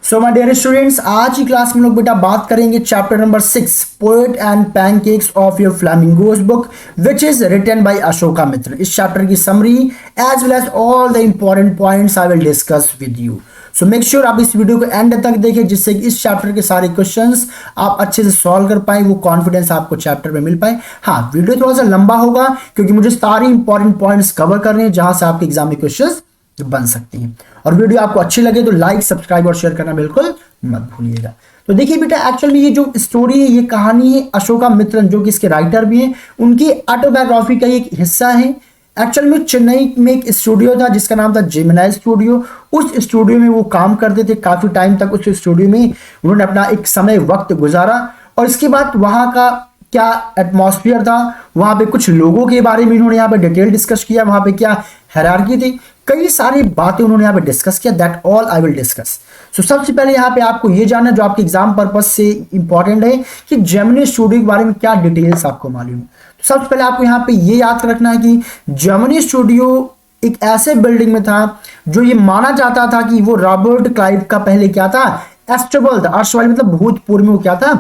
So my dear students, आज की class में लोग बेटा बात करेंगे chapter number 6 poet and pancakes of your flamingos book which is written by Ashoka Mitra. इस चैप्टर की summary as well as all the important points I will discuss with you. So make sure आप इस video को and तक देखें जिससे कि इस चैप्टर के सारे क्वेश्चंस आप अच्छे से सॉल्व कर पाए, वो कॉन्फिडेंस आपको चैप्टर में मिल पाए। हाँ, वीडियो थोड़ा सा लंबा होगा क्योंकि मुझे सारी इंपॉर्टेंट पॉइंट्स कवर करने हैं जहां से आपके एग्जाम में क्वेश्चंस बन सकती हैं। और वीडियो आपको अच्छी लगे तो लाइक, सब्सक्राइब और शेयर करना बिल्कुल मत भूलिएगा। तो देखिए बेटा, एक्चुअल में ये जो स्टोरी है, ये कहानी है अशोका मित्रन जो कि इसके राइटर भी हैं, उनकी ऑटोबायोग्राफी का एक हिस्सा है। एक्चुअल में चेन्नई में एक स्टूडियो था जिसका नाम था जेमिनाई स्टूडियो। उस स्टूडियो में वो काम करते थे काफी टाइम तक। उस स्टूडियो में उन्होंने अपना एक समय वक्त गुजारा और इसके बाद वहां का क्या एटमॉस्फेयर था, वहां पे कुछ लोगों के बारे में उन्होंने यहाँ पे डिटेल डिस्कस किया, वहां पे क्या हायरार्की थी, कई सारी बातें उन्होंने यहाँ पे डिस्कस किया। That all I will discuss. So सबसे पहले यहाँ पे आपको ये जानना जो आपके एग्जाम पर्पज से इंपॉर्टेंट है कि जेमिनी स्टूडियो के बारे में क्या डिटेल्स आपको मालूम है। तो सबसे पहले आपको यहाँ पे ये याद रखना है कि जेमिनी स्टूडियो एक ऐसे बिल्डिंग में था जो ये माना जाता था कि वो रॉबर्ट क्लाइव का पहले क्या था, एस्टेबल था। अर्शवाली मतलब भूतपूर्व में वो क्या था,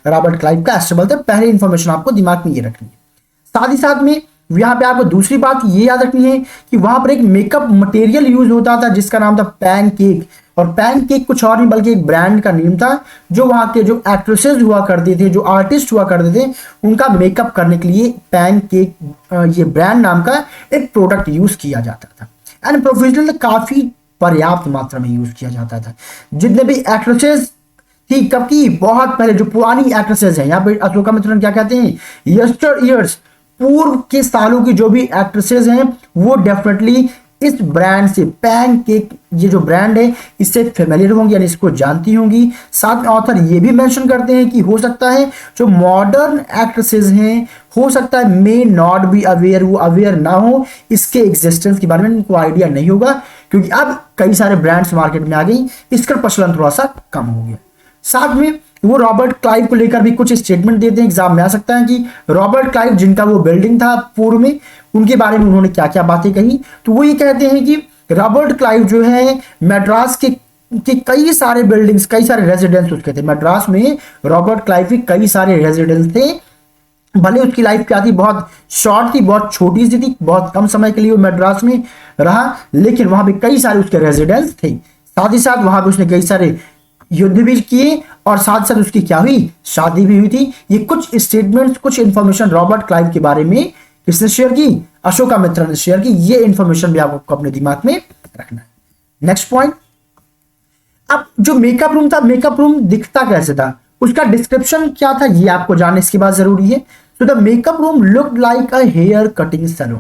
रॉबर्ट क्लाइव का एस्टेबल था। पहले इंफॉर्मेशन आपको दिमाग में ये रखनी है। साथ ही साथ में यहाँ पे आपको दूसरी बात ये याद रखनी है कि वहां पर एक मेकअप मटेरियल यूज होता था जिसका नाम था पैनकेक। और पैनकेक कुछ और नहीं बल्कि एक ब्रांड का नेम था जो वहां के जो एक्ट्रेसेस हुआ करते थे, जो आर्टिस्ट हुआ करते थे, उनका मेकअप करने के लिए पैनकेक ये ब्रांड नाम का एक प्रोडक्ट यूज किया जाता था। एंड प्रोफेशनल काफी पर्याप्त मात्रा में यूज किया जाता था। जितने भी एक्ट्रेसेस थी कब की, बहुत पहले जो पुरानी एक्ट्रेसेस हैं, यहाँ पे अशोका मित्रन क्या कहते हैं, यस्टर ईयर्स, पूर्व के सालों की जो भी एक्ट्रेसेस हैं वो डेफिनेटली इस ब्रांड से, पैनकेक ये जो ब्रांड है इससे फेमिलियर होंगी, यानी इसको जानती होंगी। साथ में ऑथर ये भी मेंशन करते हैं कि हो सकता है जो मॉडर्न एक्ट्रेसेस हैं हो सकता है मे नॉट बी अवेयर, वो अवेयर ना हो इसके एग्जिस्टेंस के बारे में, उनको आइडिया नहीं होगा क्योंकि अब कई सारे ब्रांड्स मार्केट में आ गई, इसका प्रचलन थोड़ा सा कम हो गया। साथ में वो रॉबर्ट क्लाइव को लेकर भी कुछ स्टेटमेंट देते हैं, एग्जाम में आ सकता है कि रॉबर्ट क्लाइव जिनका वो बिल्डिंग था पूर्व में, उनके बारे में उन्होंने क्या क्या बातें कही। तो वो ये कहते हैं कि रॉबर्ट क्लाइव जो है मद्रास के कई सारे बिल्डिंग्स, कई सारे रेजिडेंस उसके थे। मद्रास में रॉबर्ट क्लाइव के कई सारे रेजिडेंस थे। भले उसकी लाइफ क्या थी, बहुत शॉर्ट थी, बहुत छोटी सी थी, बहुत कम समय के लिए वो मद्रास में रहा, लेकिन वहां पे कई सारे उसके रेजिडेंस थे। साथ ही साथ वहां पे उसने कई सारे युद्ध भी किए और साथ साथ उसकी क्या हुई, शादी भी हुई थी। ये कुछ स्टेटमेंट्स, कुछ इंफॉर्मेशन रॉबर्ट क्लाइव के बारे में किसने शेयर की, अशोका मित्र ने शेयर की। ये इंफॉर्मेशन भी आपको अपने दिमाग में रखना है। नेक्स्ट पॉइंट, अब जो मेकअप रूम था, मेकअप रूम दिखता कैसे था, उसका डिस्क्रिप्शन क्या था, ये आपको जानने इसके बाद जरूरी है। तो the makeup room looked like a hair cutting salon.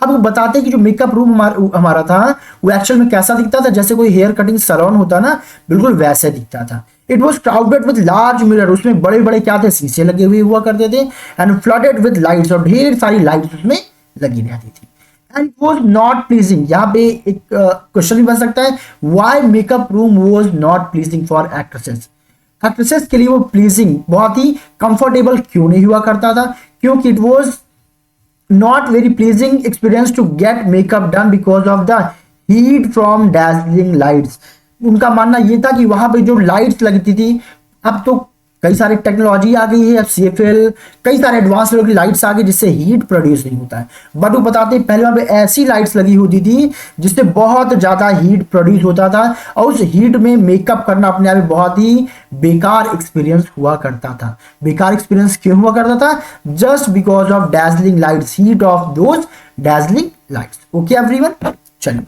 अब वो बताते हैं कि जो मेकअप रूम हमारा था वो एक्चुअल में कैसा दिखता था, जैसे कोई हेयर कटिंग सैलून होता ना, बिल्कुल वैसे दिखता था। It was crowded with large mirror, उसमें बड़े बड़े क्या थे, शीशे लगे हुए हुआ करते थे। एंड फ्लडेड विद लाइट्स, और ढेर सारी लाइट्स उसमें लगी रहती थी। And it was not pleasing, यहाँ पे एक क्वेश्चन भी बन सकता है, why makeup room was not pleasing for actresses. Actresses के लिए वो प्लीजिंग, बहुत ही कंफर्टेबल क्यों नहीं हुआ करता था, क्योंकि it was not very pleasing experience to get makeup done because of the heat from dazzling lights। उनका मानना ये था कि वहां पे जो लाइट्स लगती थी, अब तो कई सारी टेक्नोलॉजी आ गई है, CFL, कई सारे एडवांस लेवल की लाइट्स आ गई जिससे हीट प्रोड्यूस नहीं होता है। बट वो बताते हैं पहले वहां पे ऐसी लाइट्स लगी होती थी जिससे बहुत ज्यादा हीट प्रोड्यूस होता था और उस हीट में मेकअप करना अपने आप में बहुत ही बेकार एक्सपीरियंस हुआ करता था। बेकार एक्सपीरियंस क्यों हुआ करता था, just because of dazzling lights, heat of those dazzling lights. Okay everyone, चलिए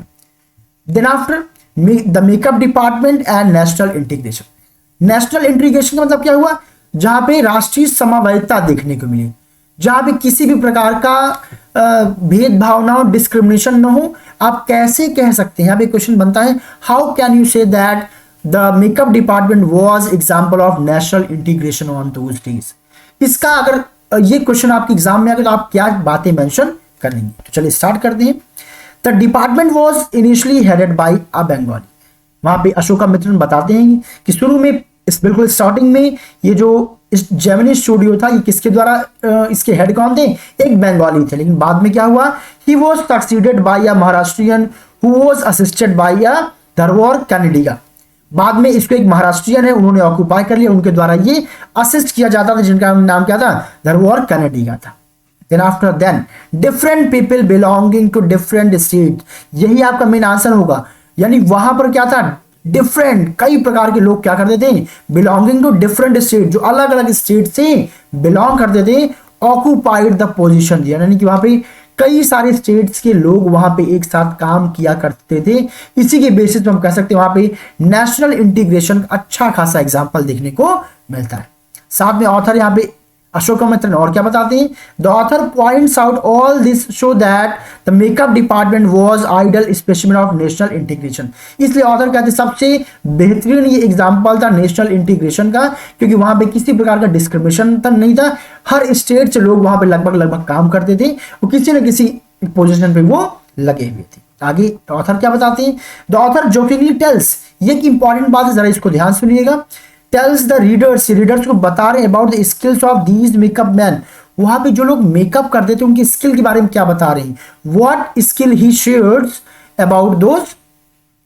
then after the makeup department and national integration. National integration का मतलब क्या हुआ, जहां पे राष्ट्रीय समावेशिता देखने को मिली, जहां पे किसी भी प्रकार का भेदभाव ना हो, डिस्क्रिमिनेशन ना हो। आप कैसे कह सकते हैं, यहाँ पे क्वेश्चन बनता है, how can you say that the makeup department was example of national integration on those days. इसका अगर ये क्वेश्चन आपके एग्जाम में आगे तो आप क्या बातें मेंशन करेंगे। तो चलिए स्टार्ट करते हैं। The department was initially headed by a Bengali. वहां पे अशोका मित्रन बताते हैं कि शुरू में इस बिल्कुल स्टार्टिंग में ये जो इस जेमिनी स्टूडियो था, ये किसके द्वारा, इसके हेड कौन थे, एक बंगाली थे। लेकिन बाद में क्या हुआ, he was succeeded by a Maharashtrian who was assisted by a Dharwar Kannadiga. बाद में इसको एक महाराष्ट्रियन है उन्होंने ऑक्यूपाई कर लिया, उनके द्वारा ये असिस्ट किया जाता था, जिनका नाम क्या था, धर्मवर कैनेडी का था। Then after then different people belonging to different state, यही आपका मेन आंसर होगा। यानी वहां पर क्या था, डिफरेंट कई प्रकार के लोग क्या करते थे, बिलोंगिंग टू डिफरेंट स्टेट, जो अलग अलग स्टेट से बिलोंग करते थे, ऑक्यूपाइड द पोजीशन, यानी कि वहां पे कई सारे स्टेट्स के लोग वहां पे एक साथ काम किया करते थे। इसी के बेसिस पे हम कह सकते हैं वहां पे नेशनल इंटीग्रेशन अच्छा खासा एग्जांपल देखने को मिलता है। साथ में ऑथर यहाँ पे अशोकमित्रन और क्या बताते हैं, the author points out all this show that the makeup department was ideal specimen of national integration. इसलिए ऑथर कहते हैं सबसे बेहतरीन ये एग्जांपल था नेशनल इंटीग्रेशन का, क्योंकि वहां पे किसी प्रकार का डिस्क्रिमिनेशन तो नहीं था, हर स्टेट से लोग वहां पे लगभग काम करते थे, वो किसी न किसी पोजिशन पे वो लगे हुए थे। आगे ऑथर क्या बताते हैं, द ऑथर जोकिंगली टेल्स, ये एक इंपॉर्टेंट बात है, जरा इसको ध्यान सुनिएगा, टेल्स द रीडर्स को बता रहे about the skills of these makeup man, वहां पे जो लोग मेकअप करते थे उनकी स्किल के बारे में क्या बता रहे हैं, what skill he shares about those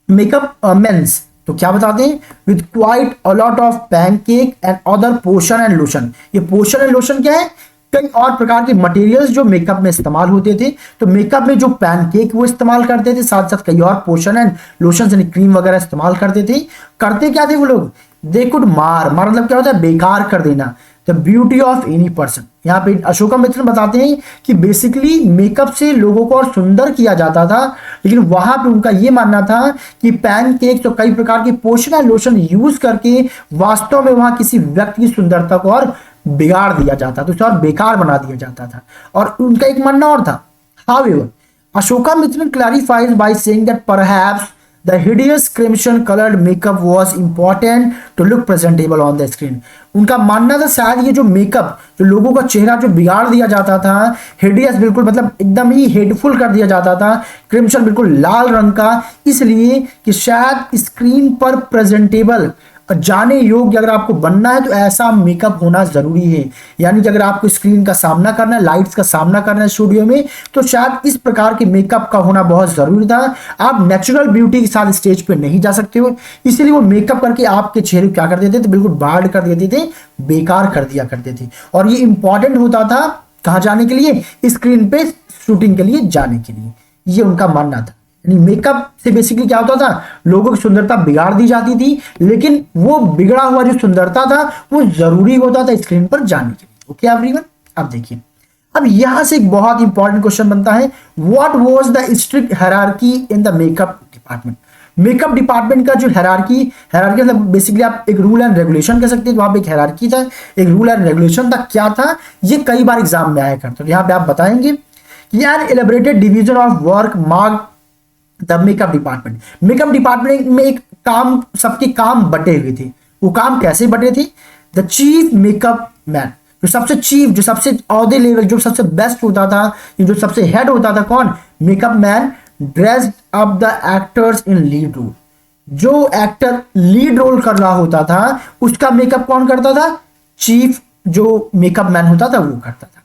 makeup mens. तो क्या बताते हैं, with quite a lot of pancake and other potion and lotion. ये पोशन एंड लोशन क्या है, कई और प्रकार के मटेरियल्स जो मेकअप में इस्तेमाल होते थे। तो मेकअप में जो पैनकेक वो इस्तेमाल करते थे, साथ साथ कई और पोशन एंड लोशन यानी क्रीम वगैरह इस्तेमाल करते थे। करते क्या थे वो लोग, दे कुड मार मतलब क्या होता है, बेकार कर देना, the beauty of any person. यहाँ पे अशोकमित्रन बताते हैं कि बेसिकली मेकअप से लोगों को और सुंदर किया जाता था, लेकिन वहां पे उनका ये मानना था कि पैनकेक तो कई प्रकार के पोषण एंड लोशन यूज करके वास्तव में वहां किसी व्यक्ति की सुंदरता को और बिगाड़ दिया जाता था, उसे और बेकार बना दिया जाता था। और उनका एक मानना और था, however Ashokamitran clarifies by saying that perhaps the hideous crimson colored makeup was important to look presentable on the screen। उनका मानना था शायद ये जो मेकअप जो लोगों का चेहरा जो बिगाड़ दिया जाता था, हिडियस बिल्कुल मतलब एकदम ही हेटफुल कर दिया जाता था, क्रिम्सन बिल्कुल लाल रंग का, इसलिए कि शायद स्क्रीन पर प्रेजेंटेबल जाने योग्य अगर आपको बनना है तो ऐसा मेकअप होना जरूरी है। यानी कि अगर आपको स्क्रीन का सामना करना है, लाइट्स का सामना करना है स्टूडियो में, तो शायद इस प्रकार के मेकअप का होना बहुत जरूरी था। आप नेचुरल ब्यूटी के साथ स्टेज पे नहीं जा सकते हो, इसलिए वो मेकअप करके आपके चेहरे को क्या कर देते थे, बिल्कुल बार्ड कर देते थे, बेकार कर दिया करते थे। और ये इंपॉर्टेंट होता था कहाँ जाने के लिए, स्क्रीन पे शूटिंग के लिए जाने के लिए, ये उनका मानना था। यानी मेकअप से बेसिकली क्या होता था, लोगों की सुंदरता बिगाड़ दी जाती थी, लेकिन वो बिगड़ा हुआ जो सुंदरता था वो जरूरी होता था स्क्रीन पर जाने के लिए। ओके एवरीवन, अब देखिए, अब यहां से एक बहुत इंपॉर्टेंट क्वेश्चन बनता है, what was the strict hierarchy in the makeup department. Makeup department का जो हायरार्की मतलब बेसिकली आप एक रूल एंड रेगुलेशन कह सकते हैं, वहां पे एक हायरार्की था, एक रूल एंड रेगुलेशन था, क्या था, ये कई बार एग्जाम में आया करता। तो यहाँ पे आप बताएंगे कि यार elaborated division of work mark the makeup department. Makeup department में एक काम, सबके काम बटे हुए थे। वो काम कैसे बटे थे, द चीफ मेकअप मैन, जो सबसे चीफ, जो सबसे औहदे लेवल, जो सबसे बेस्ट होता था, जो सबसे हेड होता था, कौन, makeup man, dressed up the actors in lead role. जो एक्टर लीड रोल कर रहा होता था उसका मेकअप कौन करता था, चीफ जो मेकअप मैन होता था वो करता था।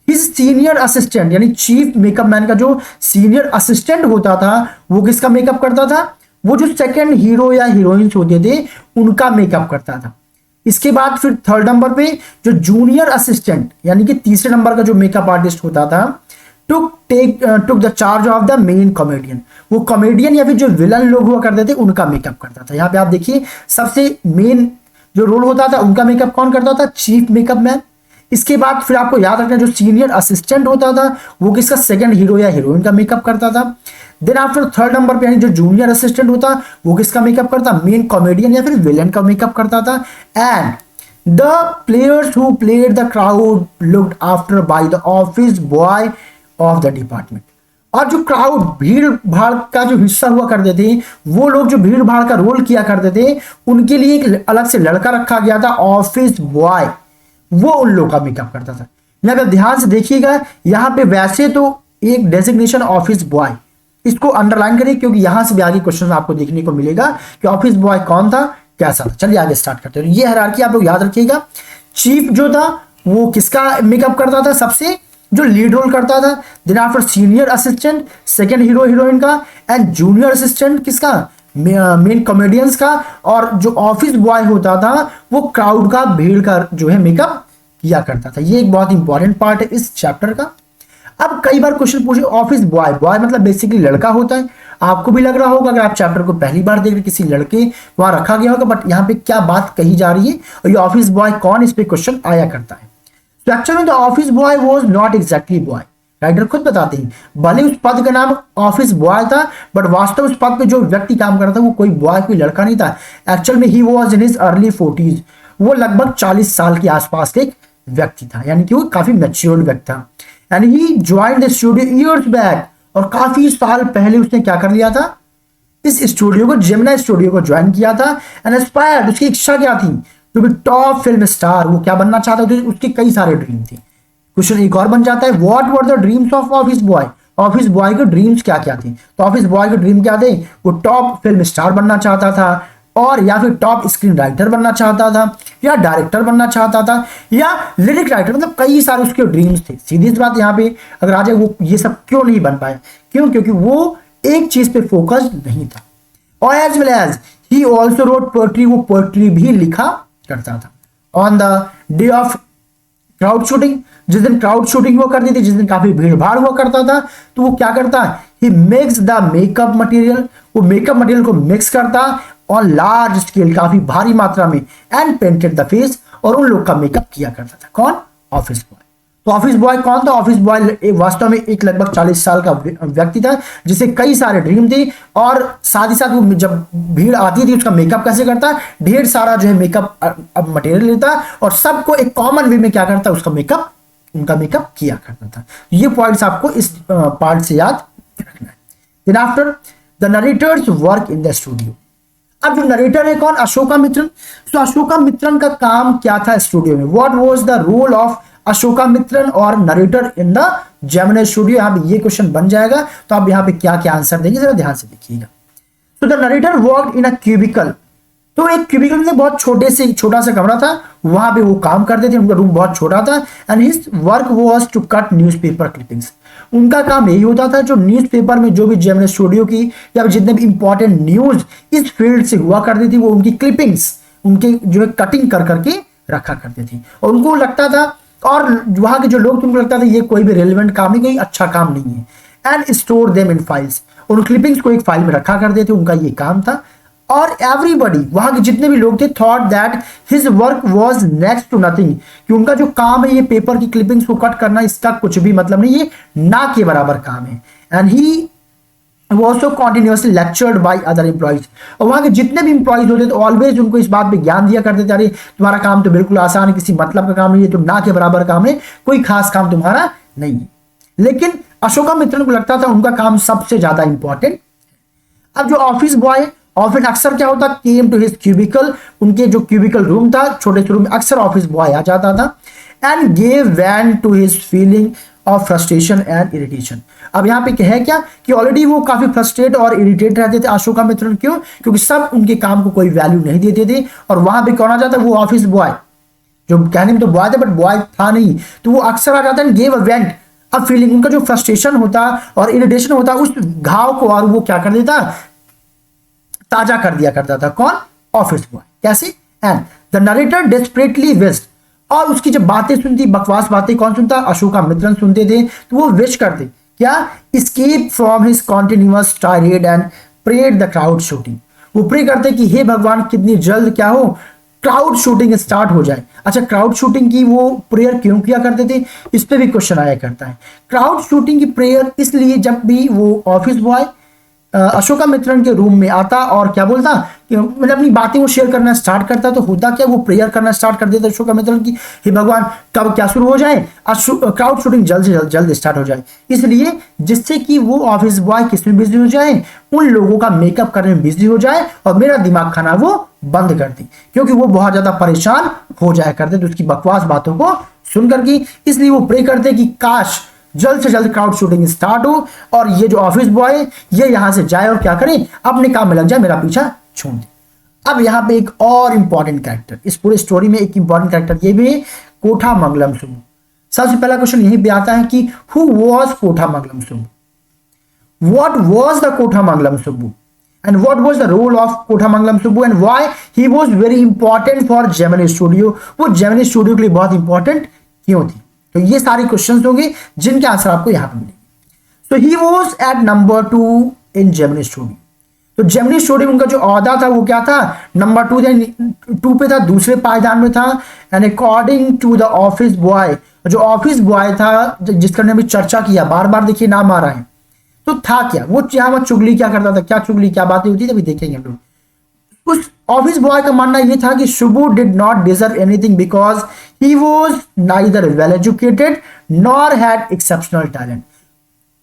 हिज सीनियर असिस्टेंट, यानी चीफ मेकअप मैन का जो सीनियर असिस्टेंट होता था वो किसका मेकअप करता था, वो जो सेकंड हीरो या हीरोइंस होते थे उनका मेकअप करता था। इसके बाद फिर थर्ड नंबर पे जो जूनियर असिस्टेंट यानी कि तीसरे नंबर का जो मेकअप आर्टिस्ट होता था, took the charge of the main comedian. वो कॉमेडियन या फिर जो विलन लोग हुआ करते थे उनका मेकअप करता था। यहाँ पे आप देखिए सबसे मेन जो रोल होता था उनका मेकअप कौन करता था, चीफ मेकअप मैन। इसके बाद फिर आपको याद रखना जो सीनियर असिस्टेंट होता था वो किसका, सेकंड हीरो या हीरोइन का मेकअप करता था। देन आफ्टर थर्ड नंबर पे यानी जो जूनियर असिस्टेंट होता वो किसका मेकअप करता, मेन कॉमेडियन या फिर विलेन का मेकअप करता था। And the players who played the crowd looked after by the office boy of the department. और जो क्राउड, भीड़ भाड़ का जो हिस्सा हुआ करते थे, वो लोग जो भीड़ भाड़ का रोल किया करते थे उनके लिए एक अलग से लड़का रखा गया था, ऑफिस बॉय, वो उन लोगों का मेकअप करता था। यहाँ पे ध्यान से देखिएगा, यहाँ पे वैसे तो एक डेजिग्नेशन ऑफिस बॉय, इसको अंडरलाइन करिए क्योंकि यहां से भी आगे क्वेश्चन आपको देखने को मिलेगा कि ऑफिस बॉय कौन था, कैसा था। चलिए आगे स्टार्ट करते हैं। ये हायरार्की आप लोग याद रखिएगा। चीफ जो था वो किसका मेकअप करता था, सबसे जो लीड रोल करता था। Then after senior assistant, second hero heroine का, एंड जूनियर असिस्टेंट किसका, मेन कॉमेडियंस का, और जो ऑफिस बॉय होता था वो क्राउड का, भीड़ का जो है मेकअप किया करता था। ये एक बहुत इंपॉर्टेंट पार्ट है इस चैप्टर का। अब कई बार क्वेश्चन पूछे ऑफिस बॉय, बॉय मतलब बेसिकली लड़का होता है। आपको भी लग रहा होगा अगर आप चैप्टर को पहली बार देख रहे किसी लड़के वहां रखा गया होगा, बट यहाँ पे क्या बात कही जा रही है और ये ऑफिस बॉय कौन, इस पे क्वेश्चन आया करता है। तो actually the office boy was not exactly boy, writer खुद बताते हैं। भले उस पद का नाम ऑफिस बॉय था, बट वास्तव उस पद पे जो व्यक्ति काम करता था वो कोई बॉय, कोई लड़का नहीं था। एक्चुअल में he was in his early 40s, वो लगभग 40 साल के आसपास के एक व्यक्ति था, यानी कि वो काफी मैच्योर्ड व्यक्ति था। And he joined the studio years back, और काफी साल पहले उसने क्या कर लिया था, इस स्टूडियो को, जेमिनी स्टूडियो को ज्वाइन किया था। एंड एस्पायर्ड, उसकी इच्छा क्या थी, to be top film star, वो क्या बनना चाहता था, उसके कई सारे ड्रीम थे। क्वेश्चन एक और बन जाता है, what were the dreams of office boy, office boy के ड्रीम्स क्या क्या थे। तो ऑफिस बॉय के ड्रीम क्या थे, वो टॉप फिल्म स्टार बनना चाहता था, और या फिर टॉप स्क्रीन राइटर बनना चाहता था, या डायरेक्टर बनना चाहता था, या लिरिक राइटर, मतलब कई सारे उसके ड्रीम्स थे। सीधी सी बात यहाँ पे अगर आ जाए, वो ये सब क्यों नहीं बन पाए, क्यों, क्योंकि वो एक चीज पे फोकस नहीं था। और as well as he also wrote poetry, वो पोएट्री भी लिखा करता था। On the day of crowd shooting, जिस दिन क्राउड शूटिंग हुआ करती थी, जिस दिन काफी भीड़ भाड़ हुआ करता था, तो वो क्या करता है, he makes the makeup material, वो मेकअप मटेरियल को मिक्स करता ऑन लार्ज स्केल, काफी भारी मात्रा में, एंड पेंटेड द फेस, और उन लोग का मेकअप किया करता था। कौन, ऑफिस बॉय। तो ऑफिस बॉय कौन था, ऑफिस बॉय वास्तव में एक लगभग 40 साल का व्यक्ति था, जिसे कई सारे ड्रीम थे, और साथ ही साथ वो जब भीड़ आती थी उसका मेकअप कैसे करता, ढेर सारा जो है मेकअप मटेरियल लेता, और सबको एक कॉमन वे में क्या करता, उसका मेकअप, उनका मेकअप किया करता था। ये पॉइंट्स आपको इस पार्ट से याद रखना है। Then after the narrators work in the studio, अब जो नरेटर है कौन, अशोकामित्रन। तो अशोकामित्रन का काम क्या था स्टूडियो में, what was the role of Ashokamitran और narrator in the Gemini studio. यहाँ पे ये क्वेश्चन बन जाएगा, तो आप यहाँ पे क्या क्या आंसर देंगे जरा ध्यान से देखिएगा। तो the narrator worked in a cubicle, तो एक क्यूबिकल में बहुत छोटा सा कमरा था, वहां पे वो काम करते थे, उनका रूम बहुत छोटा था। And his work was to cut newspaper clippings, उनका काम यही होता था जो न्यूज़पेपर में जो भी जेमिनी स्टूडियो की या जितने भी इंपॉर्टेंट न्यूज इस फील्ड से हुआ करती थी, वो उनकी क्लिपिंग्स, उनके जो है कटिंग कर करके रखा करते थे। और उनको लगता था, और वहां के जो लोग थे उनको लगता था ये कोई भी रेलिवेंट काम नहीं, कोई अच्छा काम नहीं है। And store them in files, उन क्लिपिंग्स को एक फाइल में रखा करते थे, उनका ये काम था। और एवरीबडी, वहां के जितने भी लोग थे, thought that his work was next to nothing, कि उनका जो काम है ये पेपर की क्लिपिंग्स को कट करना, इसका कुछ भी मतलब नहीं, ये ना के बराबर काम है। And he also continuously lectured by other employees, और वहां के जितने भी इंप्लॉइज होते थे ऑलवेज उनको इस बात पे ज्ञान दिया करते थे, अरे तुम्हारा काम तो बिल्कुल आसान है, किसी मतलब का काम नहीं है, तुम ना के बराबर काम है, कोई खास काम तुम्हारा नहीं है। लेकिन अशोकामित्रन को लगता था उनका काम सबसे ज्यादा इंपॉर्टेंट। अब जो ऑफिस बॉय, ऑफिस अक्सर क्या होता, केम टू हिज क्यूबिकल, उनके जो क्यूबिकल रूम था, छोटे से रूम में अक्सर ऑफिस बॉय आ जाता था। And gave vent to his feeling of frustration and irritation. अब यहाँ पे है क्या कि ऑलरेडी वो काफी फ्रस्ट्रेट और इरिटेट रहते थे अशोकामित्रन, क्यों, क्योंकि सब उनके काम को कोई वैल्यू नहीं देते थे। और वहां पे कौन आ जाता, वो ऑफिस बॉय, जो कहने में तो बॉय था बट बॉय था नहीं, तो वो अक्सर आ जाता है, gave a went a feeling, उनका जो फ्रस्ट्रेशन होता और इरिटेशन होता, उस घाव को और वो क्या कर देता, ताजा कर दिया करता था। कौन, ऑफिस बॉय। कैसे, and the narrator desperately wished, और उसकी जब बातें सुनती, बकवास बातें कौन सुनता, अशोकामित्रन सुनते थे, तो वो विश करते क्या, escape from his continuous tirade and prayed the crowd shooting, वो प्रे करते कि हे भगवान कितनी जल्द क्या हो, क्राउड शूटिंग स्टार्ट हो जाए। अच्छा, क्राउड शूटिंग की वो प्रेयर क्यों किया करते थे, इस पे भी क्वेश्चन आया करता है। क्राउड शूटिंग की प्रेयर इसलिए जब भी वो ऑफिस बॉय अशोकामित्रन के रूम में आता और क्या बोलता कि मतलब अपनी बातें वो शेयर करना स्टार्ट करता, तो होता क्या, वो प्रेयर करना स्टार्ट कर देता अशोकामित्रन की, हे भगवान कब क्या शुरू हो जाए, क्राउड शूटिंग जल्द से जल्द स्टार्ट हो जाए, इसलिए जिससे कि वो ऑफिस बॉय किसमें बिजी हो जाए, उन लोगों का मेकअप करने में बिजी हो जाए, और मेरा दिमाग खाना वो बंद कर दी, क्योंकि वो बहुत ज्यादा परेशान हो जाया करते थे उसकी बकवास बातों को सुन करके। इसलिए वो प्रे करते कि काश जल्द से जल्द क्राउड शूटिंग स्टार्ट हो, और ये जो ऑफिस बॉय है ये यहां से जाए और क्या करे, अपने काम में लग जाए, मेरा पीछा छोड़ दे। अब यहां पे एक और इंपॉर्टेंट कैरेक्टर, इस पूरे स्टोरी में एक इंपॉर्टेंट कैरेक्टर ये भी है, कोठा मंगलम सुब्बू। सबसे पहला क्वेश्चन यही पे आता है कि हु वाज कोठा मंगलम सुब्बू, व्हाट वाज द कोठा मंगलम Subbu. and what was the role of Kothamangalam Subbu and why he was very important for Gemini Studio, वो Gemini Studio के लिए बहुत इंपॉर्टेंट क्यों थी। तो ये सारे क्वेश्चंस होंगे जिनके आंसर आपको यहां पे मिलेंगे। So he was at number 2 in Gemini Studio। तो जेमिनी स्टूडियो उनका जो ओहदा था वो क्या था, नंबर 2 पे था, दूसरे पायदान में था। And according to the office boy, जो ऑफिस बॉय था जिसका हमने अभी चर्चा किया, बार बार देखिए नाम आ रहा है, तो था क्या वो, यहाँ चुगली क्या करता था, क्या चुगली क्या बातें होती थी अभी देखेंगे हम लोग। उस ऑफिस बॉय का मानना यह था कि Shubhu did not deserve anything because he was neither well educated nor had exceptional talent.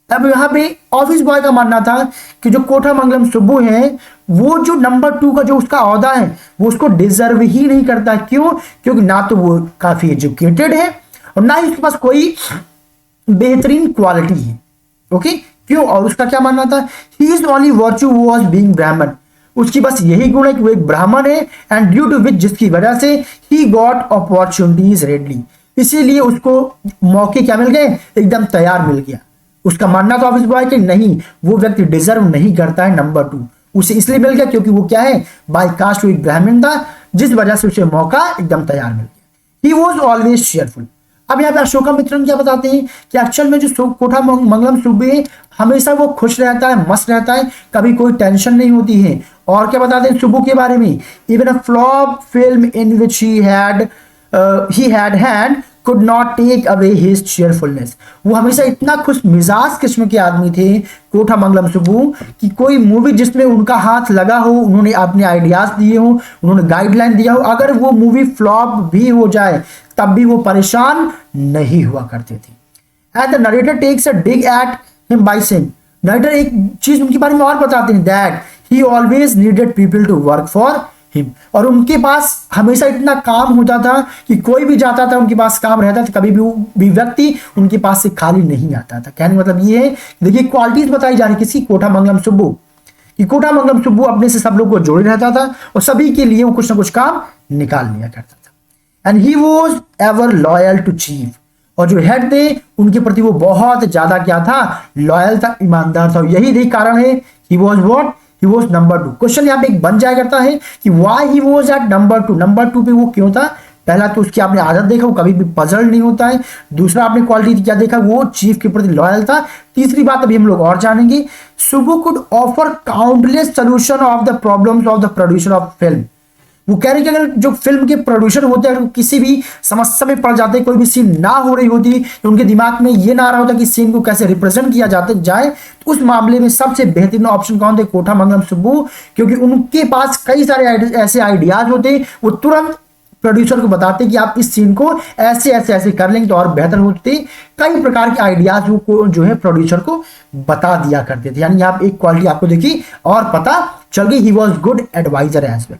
अब यहाँ पे ऑफिस बॉय का मानना था कि जो कोठामंगलम सुब्बू है वो जो नंबर 2 का जो उसका ओहदा है वो उसको डिजर्व ही नहीं करता। क्यों? क्योंकि ना तो वो काफी एजुकेटेड है और ना ही उसके पास कोई बेहतरीन क्वालिटी है। ओके, क्यों? और उसका क्या मानना था, he is only virtue was being ब्राह्मण, उसकी बस यही गुण है कि वो एक ब्राह्मण है। एंड ड्यू टू विच, जिसकी वजह से ही गॉट अपॉर्चुनिटीज रेडली, इसीलिए उसको मौके क्या मिल गए, एकदम तैयार मिल गया। उसका मानना था ऑफिस बॉय कि नहीं, वो व्यक्ति डिजर्व नहीं करता है नंबर 2, उसे इसलिए मिल गया क्योंकि वो क्या है, बाय कास्ट वो एक ब्राह्मण था, जिस वजह से उसे मौका एकदम तैयार मिल गया। He was always cheerful. अब यहाँ पे अशोकामित्रन क्या बताते हैं कि एक्चुअल में जो कोठामंगलम सुब्बू है हमेशा वो खुश रहता है, मस्त रहता है, कभी कोई टेंशन नहीं होती है। और क्या बताते हैं सुब्बू के बारे में, even a flop film in which he had had could not take away his cheerfulness। वो हमेशा इतना खुश मिजाज किस्म के आदमी थे कोठामंगलम सुब्बू कि कोई मूवी जिसमें उनका हाथ लगा हो, उन्होंने अपने आइडियाज दिए हो, उन्होंने गाइडलाइन दिया हो, अगर वो मूवी फ्लॉप भी हो जाए तब भी वो परेशान नहीं हुआ करते थे। And the narrator takes a dig at him by saying, narrator एक चीज उनके बारे में और बताते हैं, that he always needed people to work for him. और उनके पास हमेशा इतना काम होता था कि कोई भी जाता था उनके पास काम रहता था, कभी भी व्यक्ति उनके पास से खाली नहीं आता था। कहने मतलब ये है, देखिए क्वालिटीज बताई जा रही किसी, कोठामंगलम सुब्बू कि कोठामंगलम सुब्बू अपने से सब लोग को जोड़े रहता था और सभी के लिए वो कुछ ना कुछ काम निकाल लिया करता था। And he was ever loyal to chief, और जो हेड थे उनके प्रति वो बहुत ज्यादा क्या था, लॉयल था, ईमानदार था। यही कारण है he was what, he was number 2। Question यहाँ पे एक बन जाया करता है कि why he was at number 2, number 2 पे वो क्यों था। पहला तो उसकी आपने आदत देखा, वो कभी भी पजल नहीं होता है। दूसरा आपने क्वालिटी क्या देखा, वो चीफ के प्रति लॉयल था। तीसरी बात अभी हम लोग और जानेंगे, Subbu could offer countless solution of the problems of the producer of film. वो कह रहे कि अगर जो फिल्म के प्रोड्यूसर होते हैं किसी भी समस्या में पड़ जाते, कोई भी सीन ना हो रही होती, तो उनके दिमाग में ये ना आ रहा होता कि सीन को कैसे रिप्रेजेंट किया जाए, तो उस मामले में सबसे बेहतरीन ऑप्शन कौन थे, कोठामंगलम सुब्बू, क्योंकि उनके पास कई सारे ऐसे आइडियाज होते, वो तुरंत प्रोड्यूसर को बताते कि आप इस सीन को ऐसे ऐसे ऐसे कर लेंगे तो और बेहतर होते। कई प्रकार के आइडियाज वो जो है प्रोड्यूसर को बता दिया करते थे। यानी यहाँ एक क्वालिटी आपको देखी और पता चल गई, he was good adviser as well.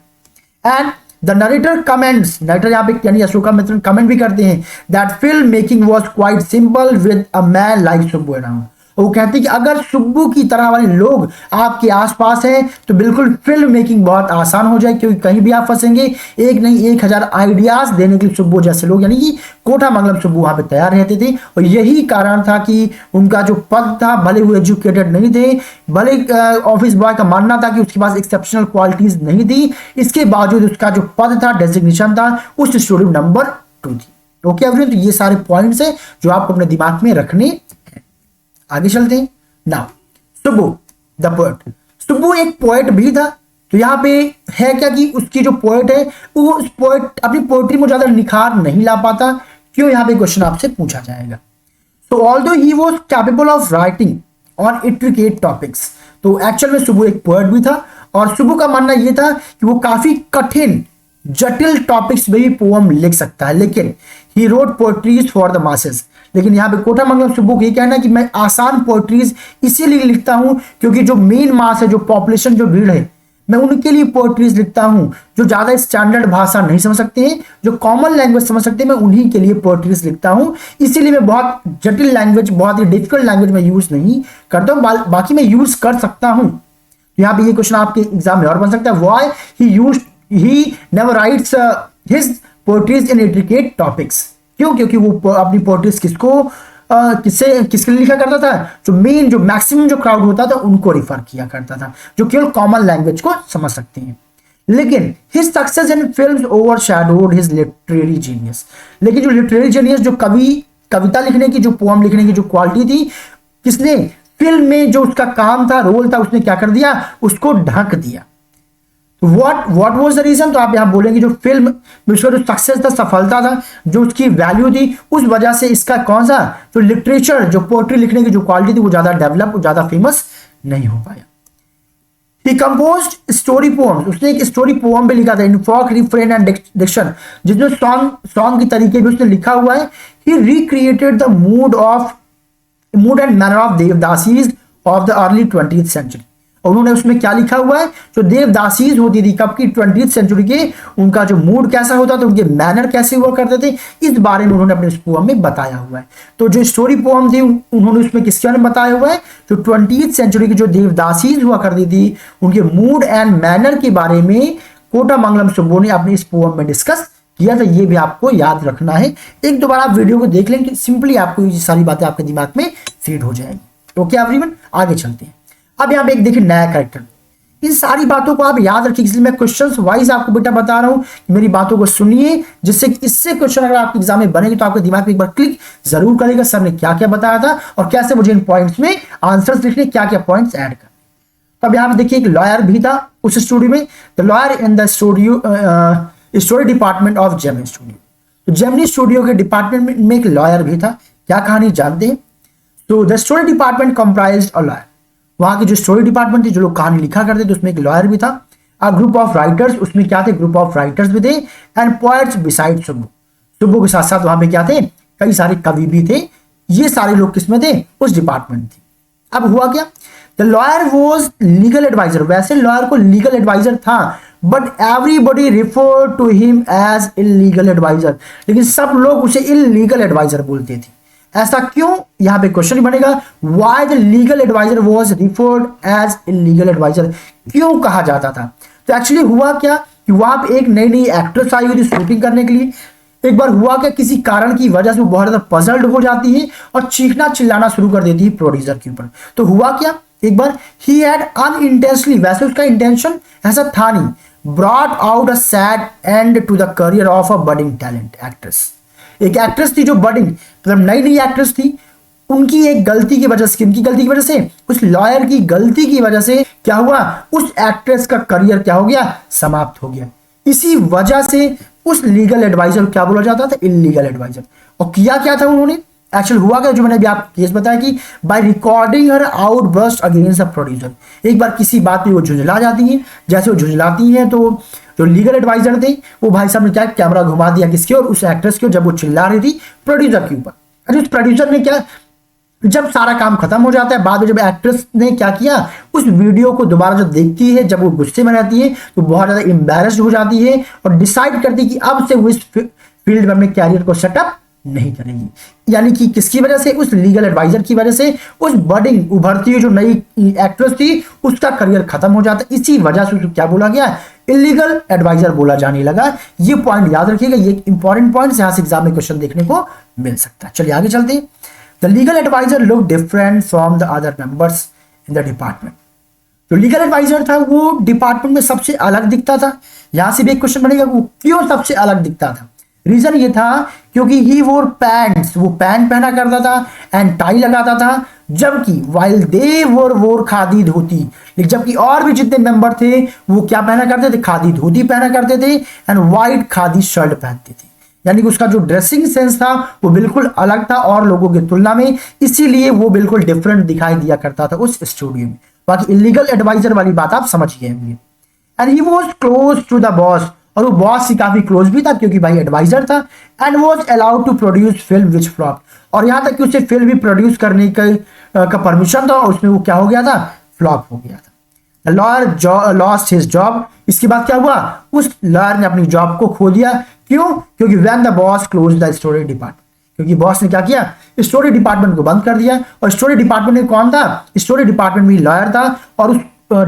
And the narrator comments, narrator यहाँ पे यानी अशोकामित्रन कमेंट भी करते हैं, that film making was quite simple with a man like Subbu around. वो कहते हैं कि अगर सुब्बू की तरह वाले लोग आपके आसपास हैं तो बिल्कुल फिल्म मेकिंग बहुत आसान हो जाए, क्योंकि कहीं भी आप फंसेंगे एक नहीं 1000 आइडियाज देने के लिए सुब्बू जैसे लोग यानी कि कोठामंगलम सुब्बू वहां पे तैयार रहते थे। और यही कारण था कि उनका जो पद था, भले वो एजुकेटेड नहीं थे, भले ऑफिस बॉय का मानना था कि उसके पास एक्सेप्शनल क्वालिटीज नहीं थी, इसके बावजूद उसका जो पद था, डेजिग्नेशन था, उस स्टोरी नंबर 2 थी। ओके एवरीवन, तो ये सारे पॉइंट्स हैं जो आपको अपने दिमाग में रखने। आगे चलते हैं। Now Subbu the poet, Subbu एक पोएट भी था। तो यहाँ पे है क्या कि उसकी जो पोएट है वो उस पोएट अपनी पोएट्री में ज्यादा निखार नहीं ला पाता। क्यों? यहाँ पे क्वेश्चन आपसे पूछा जाएगा। तो although he was capable of writing on intricate topics, तो एक्चुअल में सुब्बू एक पोएट भी था और सुब्बू का मानना यह था कि वो काफी कठिन जटिल टॉपिक्स में भी पोएम लिख सकता है, लेकिन he wrote poetries for the masses. लेकिन यहाँ पे कोठामंगलम सुब्बू का ये कहना है कि मैं आसान पोएट्रीज इसीलिए लिखता हूं क्योंकि जो मेन मास है, जो पॉपुलेशन, जो भीड़ है, मैं उनके लिए पोएट्रीज लिखता हूं। जो ज्यादा स्टैंडर्ड भाषा नहीं समझ सकते हैं, जो कॉमन लैंग्वेज समझ सकते हैं, मैं उन्हीं के लिए पोएट्रीज लिखता हूं। इसीलिए मैं बहुत जटिल लैंग्वेज, बहुत ही डिफिकल्ट लैंग्वेज में यूज नहीं करता हूं, बाकी मैं यूज कर सकता हूं। यहाँ पे ये क्वेश्चन आपके एग्जाम में और बन सकता है, why he never rights his poetries in intricate topics. क्यों? क्योंकि वो अपनी पोएट्रीज किसको किससे किसके लिए लिखा करता था, जो मेन जो मैक्सिमम जो क्राउड होता था उनको रिफर किया करता था, जो केवल कॉमन लैंग्वेज को समझ सकते हैं। लेकिन his success in films overshadowed his literary genius, लेकिन जो लिटरेरी जीनियस, जो कविता लिखने की, जो पोएम लिखने की जो क्वालिटी थी, किसने फिल्म में जो उसका काम था, रोल था, उसने क्या कर दिया, उसको ढक दिया। व्हाट वाज द रीजन, तो आप यहां बोलेंगे जो फिल्म में उसका जो सक्सेस था, सफलता था, जो उसकी वैल्यू थी, उस वजह से इसका कौन सा जो लिटरेचर, जो पोएट्री लिखने की जो क्वालिटी थी, वो ज्यादा डेवलप, ज्यादा फेमस नहीं हो पाया। He composed story poems, उसने एक स्टोरी पोएम भी लिखा था इन फॉक रिफ्रेन एंड डिक्शन, जिसमें सॉन्ग की तरीके भी उसने लिखा हुआ है। He recreated the mood and manner of devadasis of the early 20th century। और उन्होंने उसमें क्या लिखा हुआ है, जो देवदासीज होती थी कब की, 20th सेंचुरी के, उनका जो मूड कैसा होता था, उनके मैनर कैसे हुआ करते थे, इस बारे में उन्होंने अपने पोएम में बताया हुआ है। तो जो स्टोरी पोएम थी उन्होंने उसमें किसके बारे में बताया हुआ है, जो 20th सेंचुरी की जो देवदासीज हुआ करती थी, उनके मूड एंड मैनर के बारे में कोटामंगलम सुब्बू ने अपने इस पोएम में डिस्कस किया था। ये भी आपको याद रखना है, एक दो बार आप वीडियो को देख लेंगे, सिंपली आपको ये सारी बातें आपके दिमाग में फीड हो जाएगी। ओके एवरीवन, आगे चलते हैं। अब यहाँ पे एक देखिए नया कैरेक्टर, इन सारी बातों को आप याद रखिए, इसलिए मैं क्वेश्चंस वाइज आपको बेटा बता रहा हूं, मेरी बातों को सुनिए, जिससे इससे क्वेश्चन अगर आपके एग्जाम में बनेंगे तो आपके दिमाग में एक बार क्लिक जरूर करेगा, सर ने क्या क्या बताया था और कैसे मुझे इन पॉइंट्स में आंसर्स लिखने, क्या क्या पॉइंट्स ऐड करने। तो अब यहाँ पे देखिए एक लॉयर भी था उस स्टूडियो में, the lawyer in the story department of Gemini studio. तो जेमिनी स्टूडियो के डिपार्टमेंट में एक लॉयर भी था। क्या कहानी जानते हैं? तो the story department comprised a lawyer, वहां की जो स्टोरी डिपार्टमेंट थी, जो लोग कहानी लिखा करते थे, उसमें एक लॉयर भी था। अ ग्रुप ऑफ राइटर्स, उसमें क्या थे, ग्रुप ऑफ राइटर्स भी थे, and poets beside Subbu, Subbu के साथ साथ वहां पे क्या थे, कई सारे कवि भी थे। ये सारे लोग किसमें थे, उस डिपार्टमेंट थे। अब हुआ क्या, the lawyer was legal adviser, वैसे लॉयर को लीगल एडवाइजर था, but everybody refer to him as illegal adviser, लेकिन सब लोग उसे इलीगल एडवाइजर बोलते थे। ऐसा क्यों, यहां पे क्वेश्चन बनेगा, why the legal adviser was referred as illegal adviser, क्यों कहा जाता था? तो एक्चुअली हुआ क्या कि वहां पे एक नई नई एक्ट्रेस आई हुई थी शूटिंग करने के लिए। एक बार हुआ क्या, किसी कारण की वजह से वो बहुत ज्यादा पजल्ड हो जाती है और चीखना चिल्लाना शुरू कर देती है प्रोड्यूसर के ऊपर। तो हुआ क्या, एक बार ही हैड अनइंटेंशनली, वैसे उसका इंटेंशन ऐसा था नहीं, brought out a sad end to the career of a budding talent actress. एक एक्ट्रेस थी जो बडिंग, मतलब नई नई एक्ट्रेस थी, उनकी एक गलती की वजह से, उनकी गलती की वजह से, उस लॉयर की गलती की वजह से क्या हुआ, उस एक्ट्रेस का करियर क्या हो गया, समाप्त हो गया। इसी वजह से उस लीगल एडवाइजर क्या बोला जाता था, इलीगल एडवाइजर। और किया क्या था उन्होंने, एक्चुअल हुआ क्या, जो मैंने अभी आपको केस बताया कि by recording her outburst against the producer, एक बार किसी बात पे वो झुंझला जाती है, जैसे वो झुंझलाती हैं तो जो लीगल एडवाइजर थे वो भाई साहब ने क्या कैमरा घुमा दिया किसके, और उस एक्ट्रेस के, जब वो चिल्ला रही थी प्रोड्यूसर के ऊपर। अरे उस प्रोड्यूसर ने क्या, जब सारा काम खत्म हो जाता है, बाद में जब एक्ट्रेस ने क्या किया, उस वीडियो को दोबारा जब देखती है, जब वो गुस्से में रहती है तो बहुत ज्यादा एम्बैरेस्ड हो जाती है और डिसाइड करती है कि अब से वो इस फील्ड में अपने कैरियर को सेटअप नहीं करेंगी। यानी कि किसकी वजह से, उस लीगल एडवाइजर की वजह से उस बडिंग उभरती हुई जो नई एक्ट्रेस थी उसका करियर खत्म हो जाता है। इसी वजह से उसको क्या बोला गया, इलीगल एडवाइजर बोला जाने लगा। ये पॉइंट याद रखिएगा, ये इंपॉर्टेंट पॉइंट यहां से एग्जाम में क्वेश्चन देखने को मिल सकता है। चलिए आगे चलते हैं। The legal adviser look different from the other members in the department. जो लीगल एडवाइजर था वो डिपार्टमेंट में सबसे अलग दिखता था। यहां से भी एक क्वेश्चन बनेगा, वो क्यों सबसे अलग दिखता था? रीजन ये था क्योंकि ही वोर पैंट्स, वो पैंट पहना करता था एंड टाई लगाता था, जबकि वाइल दे वोर खादी धोती, लेकिन जबकि और भी जितने मेंबर थे वो क्या पहना करते थे, खादी धोती पहना करते थे एंड व्हाइट खादी शर्ट पहनते थे। यानी कि उसका जो ड्रेसिंग सेंस था वो बिल्कुल अलग था और लोगों की तुलना में, इसीलिए वो बिल्कुल डिफरेंट दिखाई दिया करता था उस स्टूडियो में। बाकी इलीगल एडवाइजर वाली बात आप समझ गए होंगे। And he was close to the boss, और वो बॉस से काफी क्लोज भी था क्योंकि भाई एडवाइजर था। And was allowed to produce film which flop, और यहां तक कि उसे फिल्म भी प्रोड्यूस करने का परमिशन था, उसमें वो क्या हो गया था, फ्लॉप हो गया था। लॉयर लॉस्ट हिज जॉब, इसके बाद क्या हुआ, उस लॉयर ने अपनी जॉब को खो दिया। क्यों? क्योंकि when the boss close the story department, क्योंकि बॉस ने क्या किया, स्टोरी डिपार्टमेंट को बंद कर दिया। और स्टोरी डिपार्टमेंट में कौन था, स्टोरी डिपार्टमेंट में लॉयर था, और उस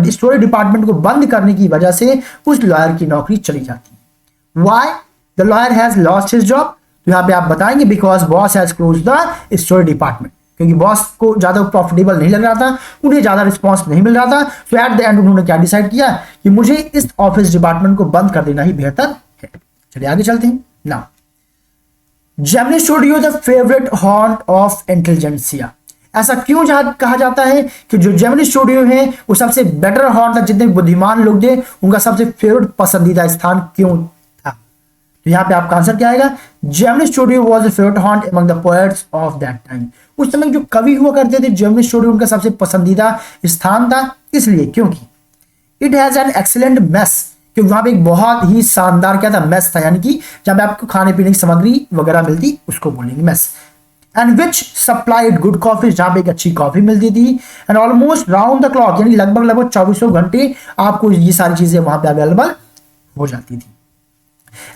स्टोरी डिपार्टमेंट को बंद करने की वजह से उस लॉयर की नौकरी चली जाती है। Why the lawyer has lost his job, तो यहाँ पे आप बताएंगे because boss has close the story department, क्योंकि बॉस को ज्यादा प्रॉफिटेबल नहीं लग रहा था, उन्हें ज्यादा रिस्पॉन्स नहीं मिल रहा था। सो एट द एंड उन्होंने क्या डिसाइड किया कि मुझे इस ऑफिस डिपार्टमेंट को बंद कर देना ही बेहतर है। चलिए आगे चलते हैं ना। Gemini studio the favourite haunt of intelligentsia. ऐसा क्यों कहा जाता है कि जो जेमिनी स्टूडियो है वो सबसे बेटर हॉन्ट था, जितने बुद्धिमान लोग थे उनका सबसे फेवरेट पसंदीदा स्थान क्यों था? तो यहाँ पे आपका आंसर क्या आएगा? Gemini studio was the favourite haunt among the poets of that time. उस समय जो कवि हुआ करते थे जेमिनी स्टूडियो उनका सबसे पसंदीदा स्थान था, इसलिए क्योंकि it has an excellent mess, क्योंकि वहां पे एक बहुत ही शानदार क्या था? मेस था, यानी कि जहां पे आपको खाने पीने की सामग्री वगैरह मिलती उसको बोलेंगे mess. And which supplied good coffee, जहां पे एक अच्छी कॉफी मिलती थी। And almost round the clock, यानी लगभग 24 घंटे आपको ये सारी चीजें वहां पे अवेलेबल हो जाती थी।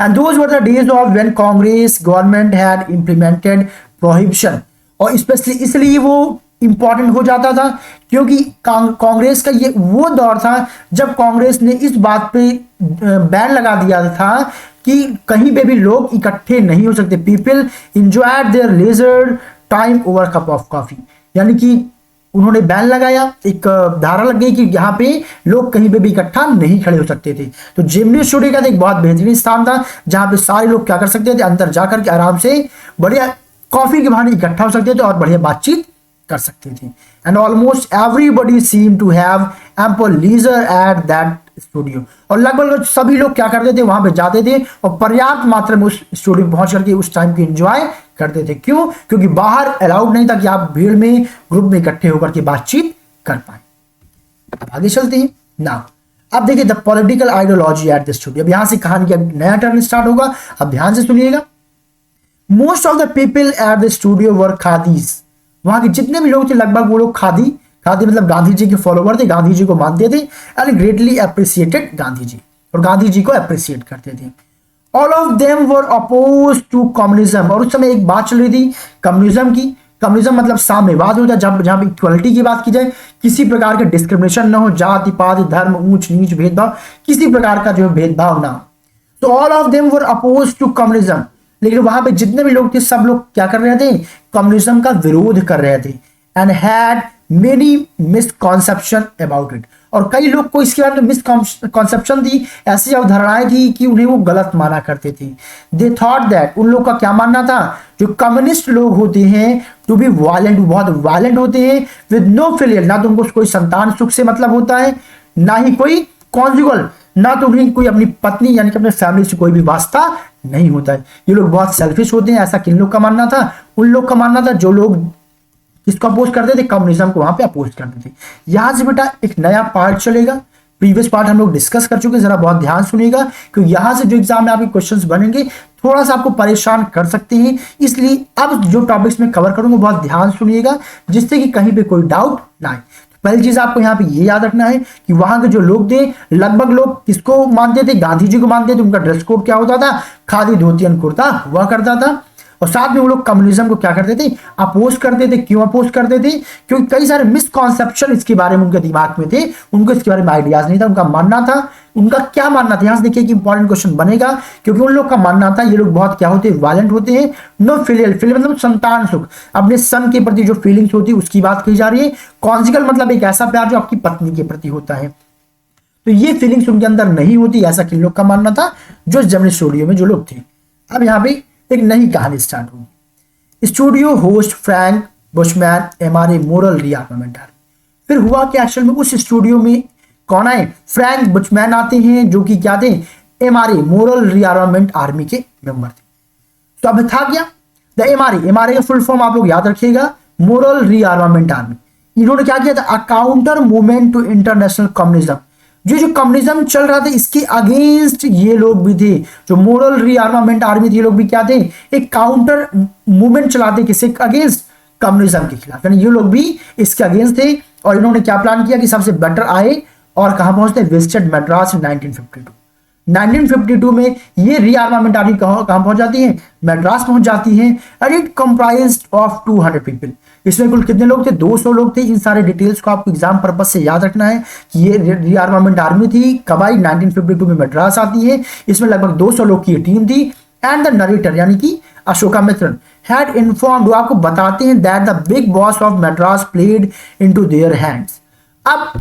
And those were the days of when Congress government had implemented prohibition, और स्पेशली इसलिए वो इंपॉर्टेंट हो जाता था क्योंकि कांग्रेस का ये वो दौर था जब कांग्रेस ने इस बात पे बैन लगा दिया था कि कहीं पे भी लोग इकट्ठे नहीं हो सकते। People enjoyed their leisure time over cup of coffee, यानी कि उन्होंने बैन लगाया, एक धारा लग गई कि यहाँ पे लोग कहीं पे भी इकट्ठा नहीं खड़े हो सकते थे। तो जेमिनी स्टूडियो का एक बहुत बेहतरीन स्थान था जहां पे सारे लोग क्या कर सकते थे? अंदर जाकर के आराम से बढ़िया कॉफी के बहाने इकट्ठा हो सकते थे और बढ़िया बातचीत कर सकते थे। And almost everybody seem to have ample leisure at that studio, और लगभग सभी लोग क्या करते थे? वहां पे जाते थे और पर्याप्त मात्रा में उस स्टूडियो में पहुंच करके उस टाइम को एंजॉय करते थे। क्यों? क्योंकि बाहर अलाउड नहीं था कि आप भीड़ में ग्रुप में इकट्ठे होकर के बातचीत कर पाए। अब आगे चलते हैं ना। अब देखिए the political ideology eight the studio. अब यहां से कहानी का नया टर्न स्टार्ट होगा, अब ध्यान से सुनिएगा। Most of the people at the studio were khadis, वहां के जितने भी लोग थे लगभग वो लोग खादी मतलब गांधी जी के फॉलोवर थे, गांधी जी को मानते थे and greatly appreciated Gandhi ji, और गांधी जी को अप्रिशिएट करते थे। All of them were oppose to communism, और उस समय एक बात चल रही थी कम्युनिज्म की। कम्युनिज्म मतलब साम्यवाद होता है, जब जहां इक्वलिटी की बात की जाए, किसी प्रकार का डिस्क्रिमिनेशन ना हो, जाति पाति धर्म ऊंच नीच भेदभाव, किसी प्रकार का जो भेदभाव ना हो। तो all of them were oppose to communism, लेकिन वहां पे जितने भी लोग थे सब लोग क्या कर रहे थे? कम्युनिज्म का विरोध कर रहे थे। And had many misconception about it, और कई लोग को इसके बारे में मिसकॉन्सेप्शन थी, ऐसी अवधारणाएं थी कि उन्हें वो गलत माना करते थे। दे थॉट दैट, उन लोग का क्या मानना था? जो कम्युनिस्ट लोग होते हैं टू बी वायलेंट, बहुत वायलेंट होते हैं, विद नो फिलियल, ना तो उनको कोई संतान सुख से मतलब होता है, ना ही कोई कॉन्जुगल, ना तो उन्हें कोई अपनी पत्नी यानी कि अपने फैमिली से कोई भी वास्ता नहीं होता है। ये लोग बहुत सेल्फिश होते हैं, ऐसा किन लोग का मानना था? उन लोग का मानना था जो लोग किसको अपोज करते थे? कम्युनिज्म को वहां पे अपोज करते थे। यहां से बेटा एक नया पार्ट चलेगा, प्रीवियस पार्ट हम लोग डिस्कस कर चुके हैं, जरा बहुत ध्यान सुनिएगा क्योंकि यहां से जो एग्जाम में आपके क्वेश्चंस बनेंगे थोड़ा सा आपको परेशान कर सकते हैं, इसलिए अब जो टॉपिक्स में कवर करूंगा बहुत ध्यान सुनिएगा जिससे कि कहीं पे कोई डाउट ना आए। पहली चीज आपको यहाँ पे ये याद रखना है कि वहां के जो लोग थे लगभग लोग किसको मानते थे? गांधी जी को मानते थे। उनका ड्रेस कोड क्या होता था? खादी धोती कुर्ता हुआ करता था। और साथ में वो लोग कम्युनिज्म को क्या करते थे? अपोज करते थे। क्यों अपोज करते थे? क्योंकि कई सारे मिसकॉन्सेप्शन इसके बारे में उनके दिमाग में थे, उनको इसके बारे में आइडियाज नहीं था। उनका मानना था, उनका क्या मानना था? यहां से देखिए कि इंपॉर्टेंट क्वेश्चन बनेगा, क्योंकि उन लोग का मानना था ये लोग बहुत क्या होते हैं? वायलेंट होते हैं। नो फिलियल, फिलियल मतलब संतान सुख, अपने सन के प्रति जो फीलिंग्स होती है उसकी बात की जा रही है। कॉन्जुगल मतलब एक ऐसा प्यार जो आपकी पत्नी के प्रति होता है, तो ये फीलिंग्स उनके अंदर नहीं होती, ऐसा किन लोग का मानना था? जो जेमिनी स्टूडियो में जो लोग थे। अब यहाँ पे एक नई कहानी स्टार्ट होगी। Studio host Frank bushman MRA moral rearmament. फिर हुआ कि एक्चुअल में उस स्टूडियो में कौन आए? फ्रैंक बुशमैन आते हैं, जो कि क्या थे? एमआरए मोरल रीआर्मामेंट आर्मी के मेंबर थे। तो अब था क्या? द एमआरए का फुल फॉर्म आप लोग याद रखिएगा, मोरल रीआर्मामेंट आर्मी। इन्होंने क्या किया था? A counter movement to international communism. जो कम्युनिज्म चल रहा था इसके अगेंस्ट ये लोग भी थे। जो मोरल रीआर्मामेंट आर्मी थी, ये लोग भी क्या थे? एक काउंटर मूवमेंट चलाते, किसके अगेंस्ट? कम्युनिज्म के खिलाफ। यानी ये लोग भी इसके अगेंस्ट थे। और इन्होंने क्या प्लान किया कि सबसे बेटर आए और कहां पहुंचते? विजिटेड मद्रास इन 1952। 1952 में ये रीआर्मामेंट आर्मी कहां पहुंच जाती है? मद्रास पहुंच जाती है। And it comprised of 200 people. इसमें कुल कितने लोग थे? 200 लोग थे। इन सारे डिटेल्स को आपको एग्जाम पर्पज से याद रखना है कि ये रीआर्मामेंट आर्मी थी। कब आई? 1952 में मद्रास आती है। इसमें लगभग 200 लोग की टीम थी एंड द नरेटर यानी कि अशोकामित्रन हैड इन्फॉर्म्ड, वो आपको बताते हैं that the big boss of Madras played into their hands. अब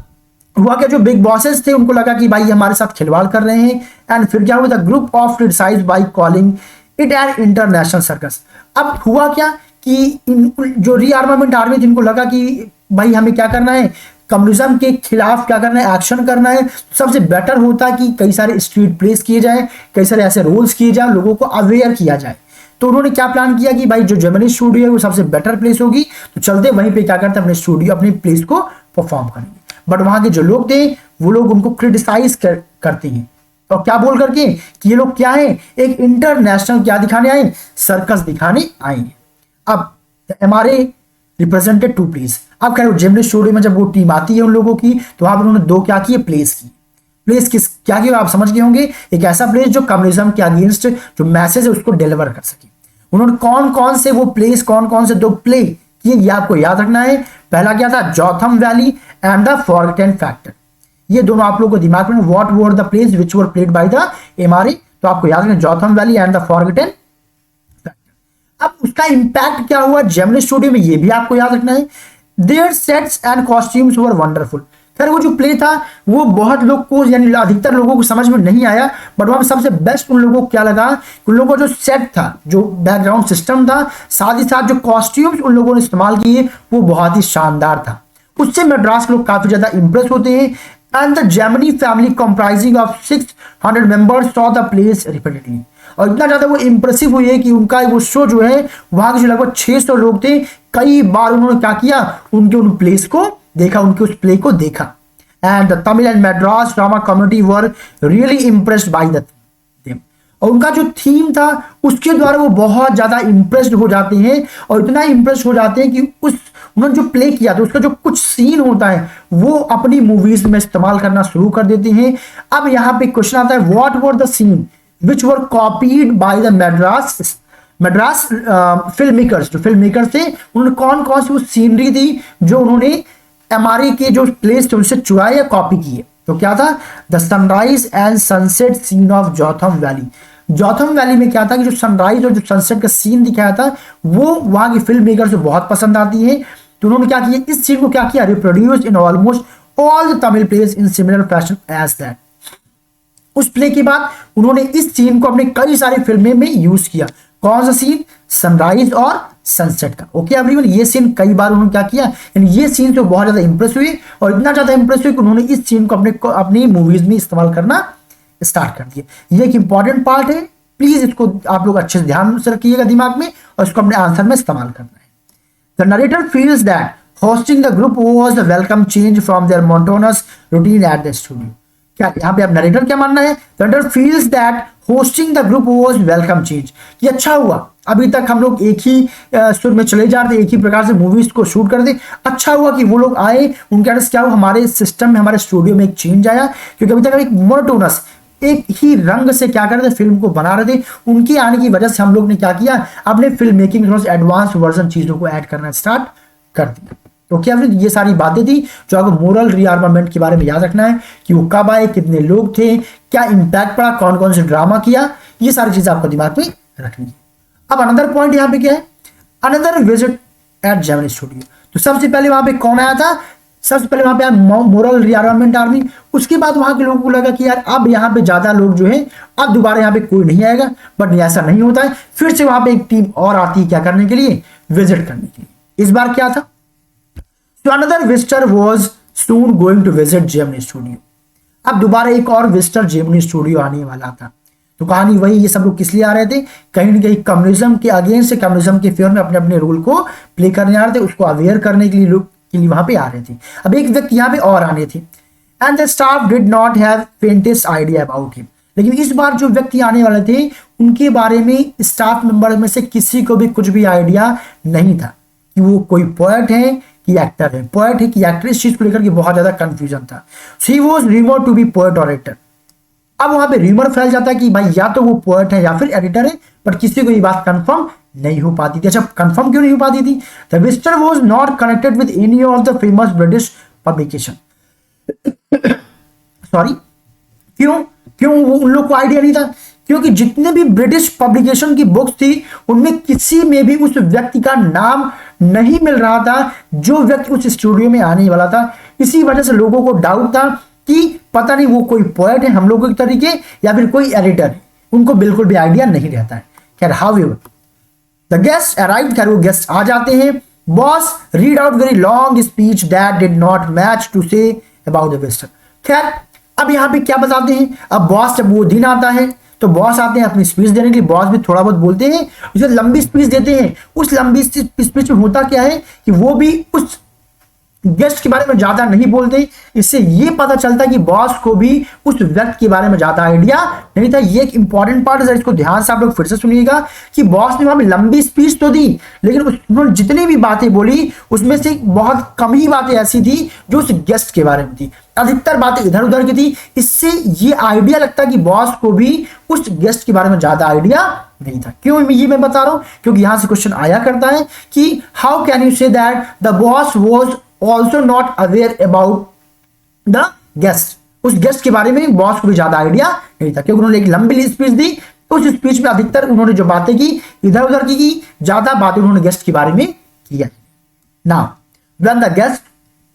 हुआ क्या, जो बिग बॉसेस थे उनको लगा कि भाई ये हमारे साथ खिलवाड़ कर रहे हैं, एंड फिर क्या हुआ, the group of criticised by calling it an international circus. अब हुआ क्या कि इन जो रीआर्मामेंट आर्मी थी इनको लगा कि भाई हमें क्या करना है, कम्युनिज्म के खिलाफ क्या करना है, एक्शन करना है। सबसे बेटर होता कि कई सारे स्ट्रीट प्लेस किए जाए, कई सारे ऐसे रोल्स किए जाए, लोगों को अवेयर किया जाए। तो उन्होंने क्या प्लान किया कि भाई जो जर्मनी स्टूडियो है वो सबसे बेटर प्लेस होगी, तो चलते वहीं पे क्या करते अपने स्टूडियो अपनी प्लेस को परफॉर्म करेंगे। बट वहां के जो लोग थे वो लोग उनको क्रिटिसाइज करते हैं, तो क्या बोल करके कि ये लोग क्या है, एक इंटरनेशनल क्या दिखाने आए, सर्कस दिखाने आए। अब हमारे रिप्रेजेंटेड टू प्लेस। अब कह रहे हो जेमिनी स्टूडियो में जब वो टीम आती है उन लोगों की, तो वहां पर उन्होंने दो क्या किए, प्लेस की। प्लेस किस क्या किया आप समझ गए होंगे, एक ऐसा प्लेस जो कम्युनिज्म के अगेंस्ट जो मैसेज है उसको डिलीवर कर सके। उन्होंने कौन कौन से वो प्लेस, कौन कौन से दो प्ले किए, ये आपको याद रखना है। पहला क्या था, Jotham Valley and the forgotten factor. ये दोनों आप लोगों को दिमाग में, what were the place which were played by the MRA, तो आपको याद रखना Jotham Valley and the forgotten. अब उसका इंपैक्ट क्या हुआ जेमिनी स्टूडियो में, ये भी आपको याद रखना है। Their sets and costumes were wonderful. खैर वो जो प्ले था वो बहुत लोग को, यानी अधिकतर लोगों को समझ में नहीं आया, बट वहां सबसे बेस्ट उन लोगों को क्या लगा, उन लोगों का जो सेट था, जो बैकग्राउंड सिस्टम था, साथ ही साथ जो कॉस्ट्यूम्स उन लोगों ने इस्तेमाल किए वो बहुत ही शानदार था। उससे मद्रास के लोग काफी ज्यादा इंप्रेस होते हैं। And the Gemini family comprising of 600 members saw the place repeatedly. और इतना ज्यादा वो इंप्रेसिव हुई है कि उनका वो शो जो है, वहां के जो लगभग 600 लोग थे, कई बार उन्होंने क्या किया, उनके उन प्लेस को देखा, उनके उस प्ले को देखा। And the Tamil and Madras drama community were really impressed by the theme. और उनका जो थीम था उसके द्वारा वो बहुत ज्यादा इंप्रेस्ड हो जाते हैं, और इतना इंप्रेस्ड हो जाते हैं कि उस उन्होंने जो प्ले किया था उसका जो कुछ सीन होता है वो अपनी मूवीज में इस्तेमाल करना शुरू कर देते हैं। अब यहाँ पे क्वेश्चन आता है, what were the scene which were copied by the Madras film makers. जो फिल्म मेकर्स थे उन्होंने कौन कौन सी वो सीनरी थी जो उन्होंने एमआरए के जो प्लेस थे उनसे चुराए या कॉपी किए। तो क्या था, the sunrise and sunset scene of Jotham Valley. Jotham Valley में क्या था कि जो सनराइज और जो सनसेट का सीन दिखाया था वो वहां की फिल्म मेकर से बहुत पसंद आती है। तो उन्होंने क्या किया, इस सीन को क्या किया, reproduce in almost all the Tamil plays in similar fashion as that. उस प्ले के बाद उन्होंने इस सीन को अपने कई सारी फिल्में में यूज किया। कौन सा सीन, सनराइज और सनसेट का। ओके एवरीवन, ये सीन कई बार उन्होंने क्या किया, यानी ये सीन से बहुत ज्यादा इंप्रेस हुए, और इतना ज्यादा इंप्रेस हुए कि उन्होंने इस सीन को अपनी मूवीज में इस्तेमाल करना स्टार्ट कर दिया। ये एक इंपॉर्टेंट पार्ट है, प्लीज इसको आप लोग अच्छे से ध्यान से रखिएगा दिमाग में, और इसको अपने आंसर में इस्तेमाल करना है। The narrator feels that hosting the group was the welcome change from their monotonous routine at the studio. क्या यहाँ पे अब नरेटर क्या मानना है, narrator feels that hosting the group was welcome change. ये अच्छा हुआ, अभी तक हम लोग एक ही सुर में चले जा रहे थे, एक ही प्रकार से मूवीज को शूट कर दे। अच्छा हुआ कि वो लोग आए, उनके अंदर क्या हुआ, हमारे सिस्टम में, हमारे स्टूडियो में एक चेंज आया, क्योंकि अभी तक एक मोनोटोनस एक ही रंग से क्या कर रहे थे, फिल्म को बना रहे थे। उनके आने की वजह से हम लोग ने क्या किया, अपने फिल्म मेकिंग में थोड़ा सा एडवांस वर्जन चीजों को ऐड करना स्टार्ट कर दिया। तो क्या ये सारी बातें थी जो आपको मोरल रीआर्मामेंट के बारे में याद रखना है, कि वो कब आए, कितने लोग थे, क्या इंपैक्ट पड़ा, कौन कौन से ड्रामा किया, ये सारी चीजें आपको दिमाग में रखनी है। अब अनदर पॉइंट यहाँ पे क्या है, another visit at Gemini studio. तो सबसे पहले वहां पे कौन आया था, सबसे पहले वहां पे मोरल रीआर्मामेंट आर्मी। उसके बाद वहां के लोगों को लगा कि यार अब यहाँ पे ज्यादा लोग जो है, अब दोबारा यहाँ पे कोई नहीं आएगा, बट ऐसा नहीं होता है। फिर से वहां पे एक टीम और आती है, क्या करने के लिए, विजिट करने के लिए। इस बार क्या था, So another visitor was soon going to visit Gemini Studio। अब दोबारा एक और विजिटर जेमिनी स्टूडियो आने वाला था। तो कहानी वही, ये सब लोग किस लिए आ रहे थे, कहीं ना कहीं कम्युनिज्म के अगेंस्ट, कम्युनिज्म के फेवर में अपने अपने रोल को प्ले करने आ रहे थे, उसको अवेयर करने के लिए लोग के लिए वहां पे आ रहे थे। अब एक व्यक्ति यहाँ पे और आने थे, and the staff did not have faintest idea about him. लेकिन इस बार जो व्यक्ति आने वाले थे उनके बारे में स्टाफ मेंबर में से किसी को भी कुछ भी आइडिया नहीं था कि वो कोई पोएट है कि एक्टर है, पोएट है कि एक्टर। इस चीज को लेकर के बहुत ज्यादा कंफ्यूजन था। She was rumoured to be poet और एक्टर। अब वहां पे रूमर फैल जाता है कि भाई या तो वो पोएट है या फिर एडिटर है, पर किसी को ये बात कंफर्म नहीं हो पाती थी। अच्छा, कंफर्म क्यों नहीं हो पाती थी, the visitor was not connected with any of the famous British publication. Sorry, क्यों क्यों उन लोग को आइडिया नहीं था क्योंकि जितने भी ब्रिटिश पब्लिकेशन की बुक्स थी उनमें किसी में भी उस व्यक्ति का नाम नहीं मिल रहा था जो व्यक्ति उस स्टूडियो में आने वाला था। इसी वजह से लोगों को डाउट था कि पता नहीं वो कोई पोएट है हम लोगों के तरीके या फिर कोई एडिटर है, उनको बिल्कुल भी आइडिया नहीं रहता है। खैर हाउएवर द गेस्ट अराइव्ड, खैर वो गेस्ट आ जाते हैं। Boss read out very long speech that did not match to say about the visitor. खैर अब यहाँ पे क्या बताते हैं, अब बॉस जब वो दिन आता है तो बॉस आते हैं अपनी स्पीच देने के लिए। बॉस भी थोड़ा बहुत बोलते हैं, उसे लंबी स्पीच देते हैं। उस लंबी स्पीच में होता क्या है कि वो भी उस गेस्ट के बारे में ज्यादा नहीं बोलते। इससे ये पता चलता है कि बॉस को भी उस व्यक्ति के बारे में ज्यादा आइडिया नहीं था। ये एक इंपॉर्टेंट पार्ट है, इसको ध्यान से आप लोग फिर से सुनिएगा कि बॉस ने वहां पे लंबी स्पीच तो दी लेकिन उन्होंने जितनी भी बातें बोली उसमें से बहुत कम ही बातें ऐसी थी जो उस गेस्ट के बारे में थी, अधिकतर बातें इधर उधर की थी। इससे ये आइडिया लगता है कि बॉस को भी उस गेस्ट के बारे में ज्यादा आइडिया नहीं था। क्यों ये मैं बता रहा हूं, क्योंकि यहां से क्वेश्चन आया करता है कि how can you say that the boss was also not aware about the guest, उस गेस्ट के बारे में बॉस को भी ज्यादा आइडिया नहीं था क्योंकि उन्होंने एक लंबी स्पीच दी। उस स्पीच में अधिकतर उन्होंने जो बातें की इधर उधर की ज्यादा बातें उन्होंने गेस्ट के बारे में किया। Now when the guest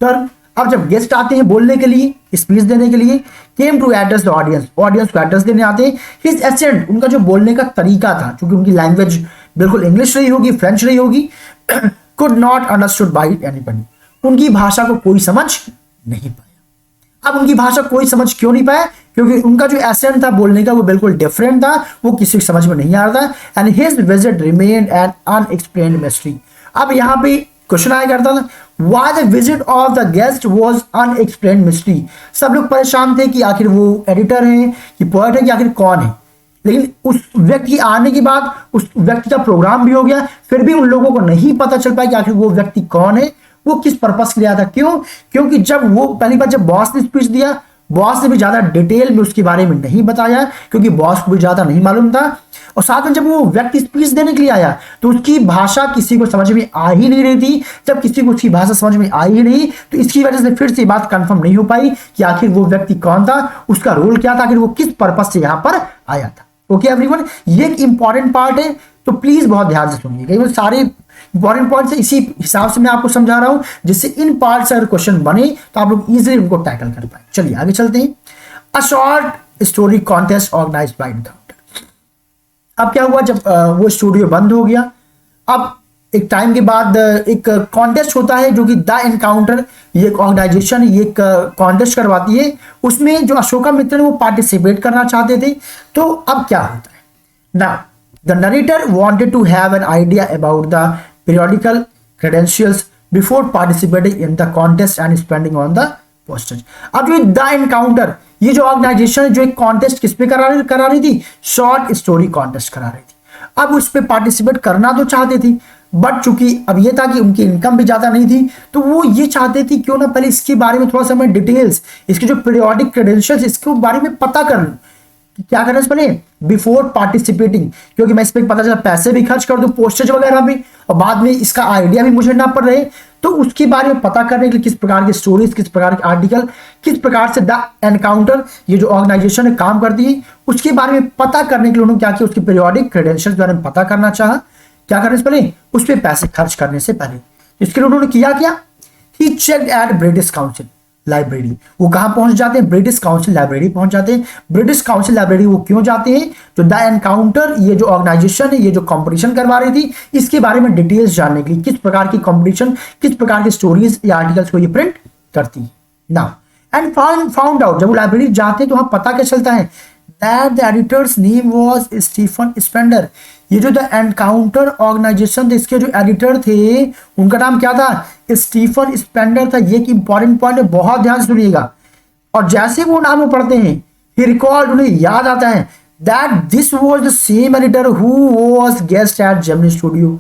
turn, अब जब गेस्ट आते हैं बोलने के लिए स्पीच देने के लिए, came to address the audience, audience को एड्रेस देने आते हैं। हिज एसेंट, उनका जो बोलने का तरीका था क्योंकि उनकी लैंग्वेज बिल्कुल इंग्लिश रही होगी, फ्रेंच रही होगी, could not understood by anybody, उनकी भाषा को कोई समझ नहीं पाया। अब उनकी भाषा कोई समझ क्यों नहीं पाया, क्योंकि उनका जो एसेंट था बोलने का वो बिल्कुल डिफरेंट था, वो किसी को समझ में नहीं आ रहा था। And his visit remained an unexplained mystery. अब यहाँ पे क्वेश्चन आया करता था why the visit of the guest was unexplained mystery. सब लोग परेशान थे कि आखिर वो एडिटर है कि पोएट है कि आखिर कौन है। लेकिन उस व्यक्ति आने के बाद उस व्यक्ति का प्रोग्राम भी हो गया, फिर भी उन लोगों को नहीं पता चल पाया कि आखिर वो व्यक्ति कौन है, वो किस पर्पस के लिए आया था। क्यों, क्योंकि जब वो पहली बार जब बॉस ने स्पीच दिया, बॉस ने भी ज्यादा डिटेल में उसके बारे में नहीं बताया क्योंकि बॉस को भी ज्यादा नहीं मालूम था। और साथ में जब वो व्यक्ति स्पीच देने के लिए आया तो उसकी भाषा किसी को समझ में आ ही नहीं रही थी। जब किसी को उसकी भाषा समझ में आई ही नहीं तो इसकी वजह से फिर से बात कंफर्म नहीं हो पाई कि आखिर वो व्यक्ति कौन था, उसका रोल क्या था, आखिर वो किस पर्पस से यहाँ पर आया था। ओके एवरीवन, ये एक इंपॉर्टेंट पार्ट है तो प्लीज बहुत ध्यान से सुनिएगा। सारे इंपॉर्टेंट पॉइंट्स इसी हिसाब से मैं आपको समझा रहा हूं जिससे इन पार्ट से अगर क्वेश्चन बने तो आप लोग इजीली उनको टैकल कर पाए। चलिए आगे चलते हैं। A short story contest organised by Encounter. अब क्या हुआ, जब वो स्टूडियो बंद हो गया, अब एक टाइम के बाद एक कॉन्टेस्ट होता है जो कि द एनकाउंटर, ये एक ऑर्गेनाइजेशन ये एक कॉन्टेस्ट करवाती है। उसमें जो अशोका मित्र वो पार्टिसिपेट करना चाहते थे। तो अब क्या होता है ना, the narrator wanted to have an idea about the periodical credentials before participating in the contest and spending on the postage। अब जो द एनकाउंटर ये जो ऑर्गेनाइजेशन जो एक कॉन्टेस्ट किस पे करा रही थी, शॉर्ट स्टोरी कॉन्टेस्ट करा रही थी। अब उस पे पार्टिसिपेट करना तो चाहते थे बट चूंकि अब ये था कि उनकी इनकम भी ज्यादा नहीं थी तो वो ये चाहते थे क्यों ना पहले इसके बारे में थोड़ा सा मैं डिटेल्स, इसके जो पीरियोडिक क्रेडेंशियल्स इसके बारे में पता कर लूं। क्या करना है पहले बिफोर पार्टिसिपेटिंग, क्योंकि मैं इस पर पता चला पैसे भी खर्च कर दूं पोस्टेज वगैरह भी और बाद में इसका आइडिया भी मुझे ना पड़ रहे, तो उसके बारे में पता करने के लिए किस प्रकार की स्टोरीज, किस प्रकार के आर्टिकल, किस प्रकार से द एनकाउंटर ये जो ऑर्गेनाइजेशन है काम करती है उसके बारे में पता करने के लिए उन्होंने क्या किया, उसके पीरियोडिक क्रेडेंशियल्स बारे में पता करना चाहा। क्या करने से पहले, उस पर पैसे खर्च करने से पहले। इसके लिए उन्होंने किया क्या, he checked at British Council library. वो कहां पहुंच जाते हैं, ब्रिटिश काउंसिल लाइब्रेरी पहुंच जाते हैं। ब्रिटिश काउंसिल लाइब्रेरी वो क्यों जाते हैं, जो द एनकाउंटर ये जो ऑर्गेनाइजेशन है ये जो कंपटीशन करवा रही थी इसके बारे में डिटेल्स जानने के लिए, किस प्रकार की कंपटीशन, किस प्रकार की स्टोरीज या आर्टिकल्स को ये प्रिंट करती है। नाउ एंड फाउंड आउट, जब वो लाइब्रेरी जाते हैं तो वहां पता क्या चलता है, that the editor's name was Stephen Spender. ये जो द एनकाउंटर ऑर्गेनाइजेशन थे इसके जो एडिटर थे उनका नाम क्या था, स्टीफन स्पेंडर था। ये एक इंपॉर्टेंट पॉइंट है, बहुत ध्यान से सुनिएगा। और जैसे वो नाम पढ़ते हैं ही रिकॉर्ड, उन्हें याद आता है that this was the same editor who was guest at Gemini studio.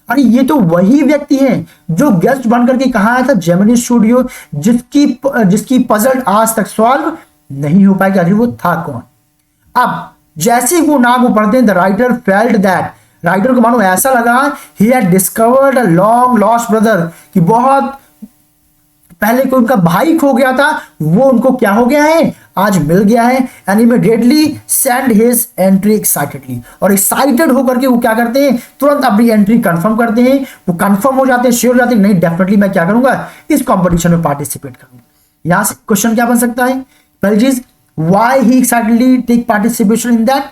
अरे ये तो वही व्यक्ति है जो गेस्ट बनकर के कहा आया था जेमिनी स्टूडियो, जिसकी पजल आज तक सॉल्व नहीं हो पाई कि आखिर वो था कौन। अब जैसे वो नाम वो पढ़ते हैं the writer felt that, writer को मानो ऐसा लगा he had discovered a long lost brother, कि बहुत पहले कोई उनका भाई खो गया था, वो उनको क्या हो गया है, आज मिल गया है। And immediately send his entry excitedly, और एक्साइटेड होकर के वो क्या करते हैं, तुरंत अपनी एंट्री कंफर्म करते हैं। वो कंफर्म हो जाते हैं, श्योर हो जाते हैं, नहीं डेफिनेटली मैं क्या करूंगा, इस कंपटीशन में पार्टिसिपेट करूंगा। यहां से क्वेश्चन क्या बन सकता है, पहली चीज why he excitedly take participation in that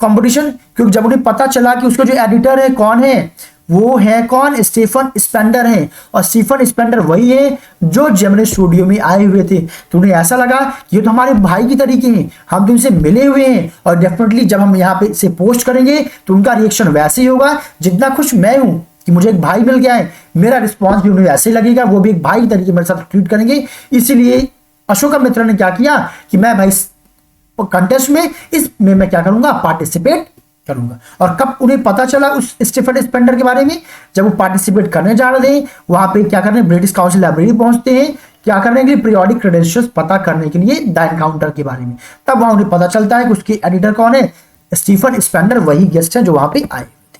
competition, क्योंकि जब उन्हें पता चला कि उसका जो एडिटर है कौन है, वो है कौन, स्टीफन स्पेंडर है। और स्टीफन स्पेंडर वही है जो जेमिनी स्टूडियो में आए हुए थे। तो उन्हें ऐसा लगा कि ये तो हमारे भाई की तरीके हैं, हम तो इनसे मिले हुए हैं, और डेफिनेटली जब हम यहाँ पे इसे पोस्ट करेंगे तो उनका रिएक्शन वैसे ही होगा जितना खुश मैं हूं कि मुझे एक भाई मिल गया है, मेरा रिस्पॉन्स भी उन्हें वैसे ही लगेगा, वो भी एक भाई की तरीके मेरे साथ ट्रीट करेंगे। इसीलिए अशोकामित्र ने क्या किया कि मैं भाई कंटेस्ट में इसमें मैं क्या करूंगा, पार्टिसिपेट करूंगा। और कब उन्हें पता चला उस स्टीफन स्पेंडर के बारे में, जब वो पार्टिसिपेट करने जा रहे थे, वहां पे क्या करने, ब्रिटिश काउंसिल लाइब्रेरी पहुंचते हैं, क्या करने के लिए, पीरियोडिक क्रेडेंशियल्स पता करने के लिए द एनकाउंटर के बारे में। तब वहां उन्हें पता चलता है कि उसके एडिटर कौन है, स्टीफन स्पेंडर वही गेस्ट है जो वहां पे आए थे।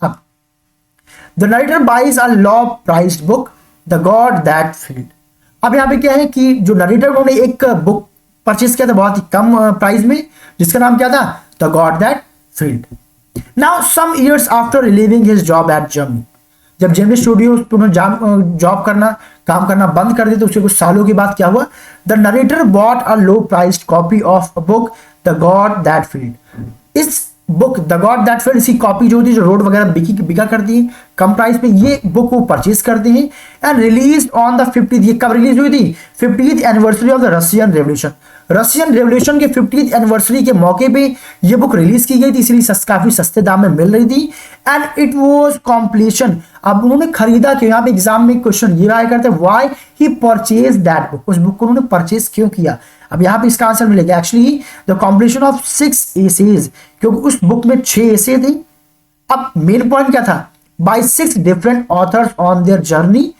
अब the narrator buys a low priced book the God that failed. अब यहाँ पे क्या है कि जो नरेटर उन्होंने एक बुक परचेज किया था बहुत ही कम प्राइस में, जिसका नाम क्या था, the God that failed. Now some years after relieving his job at Gemini, जब जेमिनी स्टूडियो जॉब करना, काम करना बंद कर दिया, तो उसके कुछ सालों के बाद क्या हुआ, the narrator bought a low priced copy of a book the God that failed. इस book the God that failed, इसकी कॉपी जो होती है, जो रोड वगैरह बिका करती है कम प्राइस पे, ये बुक वो परचेज करते हैं। And release on the 50th, ये कब रिलीज हुई थी, 50th anniversary of the Russian revolution. Russian revolution के 50th एनिवर्सरी के मौके पे ये बुक रिलीज की गई थी, इसलिए काफी सस्ते दाम में मिल रही थी। एंड इट वाज कॉम्प्लीशन, अब उन्होंने खरीदा क्यों, यहाँ पे एग्जाम में क्वेश्चन ये आया करते हैं, why he purchase that book, उस बुक को उन्होंने परचेज क्यों किया। अब यहाँ पे इसका आंसर मिलेगा actually the completion of 6 essays, क्योंकि उस बुक में 6 एसे थे। अब मेन पॉइंट क्या था, by 6 different authors on their journey,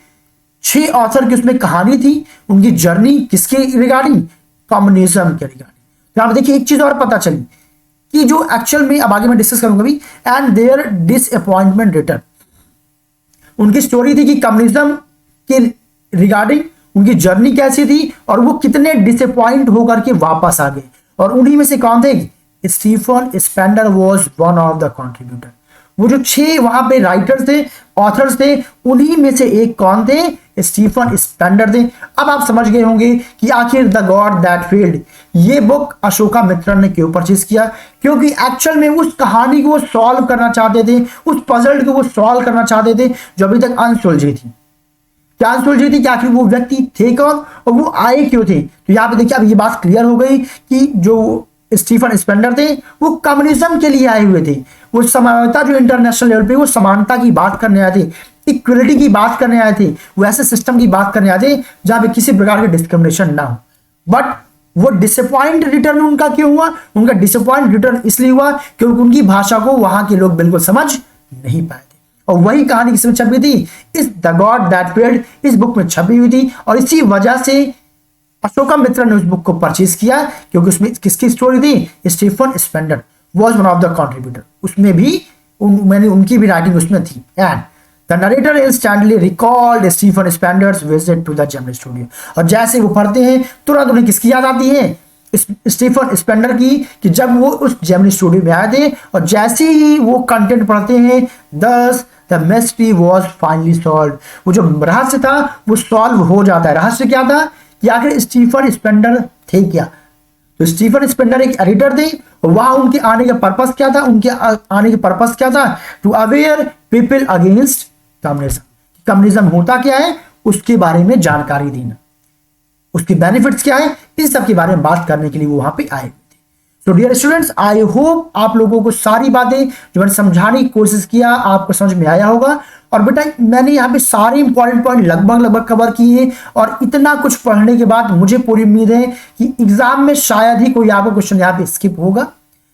6 author की उसमें कहानी थी, उनकी जर्नी किसके रिगार्डिंग, कम्युनिज्म के रिगार्डिंग। तो आप देखिए एक चीज और पता चली कि जो एक्चुअल में अब आगे मैं डिस्कस करूंगा भी, एंड देयर डिसअपॉइंटमेंट रिटर्न, उनकी स्टोरी थी कि कम्युनिज्म के रिगार्डिंग उनकी जर्नी कैसी थी और वो कितने डिसअपॉइंट होकर के वापस आ गए। और उन्हीं में से कौन थे, Stephen Spender was one of the contributor. वो जो 6 वहां पे राइटर्स थे, ऑथर्स थे, उन्हीं में से एक कौन थे, स्टीफन स्पेंडर थे। अब आप समझ गए होंगे कि आखिर द गॉड दैट फील्ड ये बुक अशोकामित्र ने क्यों परचेज किया, क्योंकि एक्चुअल में उस कहानी को वो सॉल्व करना चाहते थे, उस पजल को वो सॉल्व करना चाहते थे जो अभी तक अनसुलझी थी। क्या अनसुलझी थी कि आखिर वो व्यक्ति थे कौन और वो आए क्यों थे। तो यहाँ पे देखिए अब ये बात क्लियर हो गई कि जो स्टीफन स्पेंडर थे वो कम्युनिज्म के लिए आए हुए थे। वो समानता, जो इंटरनेशनल लेवल पे वो समानता की बात करने आए थे, इक्वलिटी की बात करने आए थे, वो ऐसे सिस्टम की बात करने आए थे जहां पे किसी प्रकार के डिस्क्रिमिनेशन ना हो। बट वो डिसअपॉइंट रिटर्न उनका क्यों हुआ, उनका डिसअपॉइंट रिटर्न इसलिए हुआ क्योंकि उनकी भाषा को वहां के लोग बिल्कुल समझ नहीं पाए थे। और वही कहानी किसमें छपी थी, इस द गॉड दैट फील्ड इस बुक में छपी हुई थी। और इसी वजह से अशोकामित्र ने उस बुक को परचेज किया, क्योंकि उसमें किसकी स्टोरी थी, Stephen Spender was one of the contributor, उसमें भी मैंने उनकी भी राइटिंग उसमें थी। And the narrator instantly recalled Stephen Spender's visit to the Gemini studio. और जैसे वो पढ़ते हैं तुरंत उन्हें किसकी याद आती है, स्टीफन स्पेंडर की, कि जब वो उस जेमिनी स्टूडियो में आए थे और जैसे ही वो कंटेंट पढ़ते हैं, दस the mystery was finally solved, वो जो रहस्य था वो सॉल्व हो जाता है। रहस्य क्या था कि आखिर स्टीफन स्पेंडर थे क्या। तो स्टीफन स्पेंडर एक एडिटर थे, वहां उनके आने का पर्पस क्या था, उनके आने का पर्पस क्या था, to aware people against communism. Communism होता क्या है उसके बारे में जानकारी देना, उसके बेनिफिट्स क्या है, इन सब के बारे में बात करने के लिए वो वहां पे आए थे। तो डियर स्टूडेंट्स, आई होप आप लोगों को सारी बातें जो मैंने समझाने की कोशिश किया आपको समझ में आया होगा। और बेटा मैंने यहाँ पे सारे इंपॉर्टेंट पॉइंट लगभग कवर किए हैं, और इतना कुछ पढ़ने के बाद मुझे पूरी उम्मीद है कि एग्जाम में शायद ही कोई आपको क्वेश्चन यहाँ पे स्किप होगा।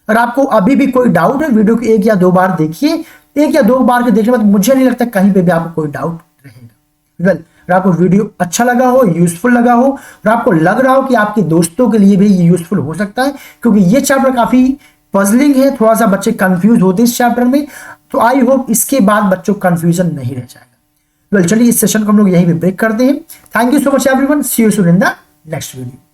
अगर आपको अभी भी कोई डाउट है, वीडियो को 1 या 2 बार देखिए, 1 या 2 बार के देखने के बाद मुझे नहीं लगता कहीं पे भी आपको कोई डाउट रहेगा। वेल, अगर आपको वीडियो अच्छा लगा हो, यूजफुल लगा हो, और आपको लग रहा हो कि आपके दोस्तों के लिए भी ये यूजफुल हो सकता है, क्योंकि ये चैप्टर काफी पजलिंग है, थोड़ा सा बच्चे कंफ्यूज होते हैं इस चैप्टर में, तो आई होप इसके बाद बच्चों को कंफ्यूजन नहीं रह जाएगा। वेल चलिए इस सेशन को हम लोग यहीं पे ब्रेक करते हैं। Thank you so much everyone, see you soon in the next video.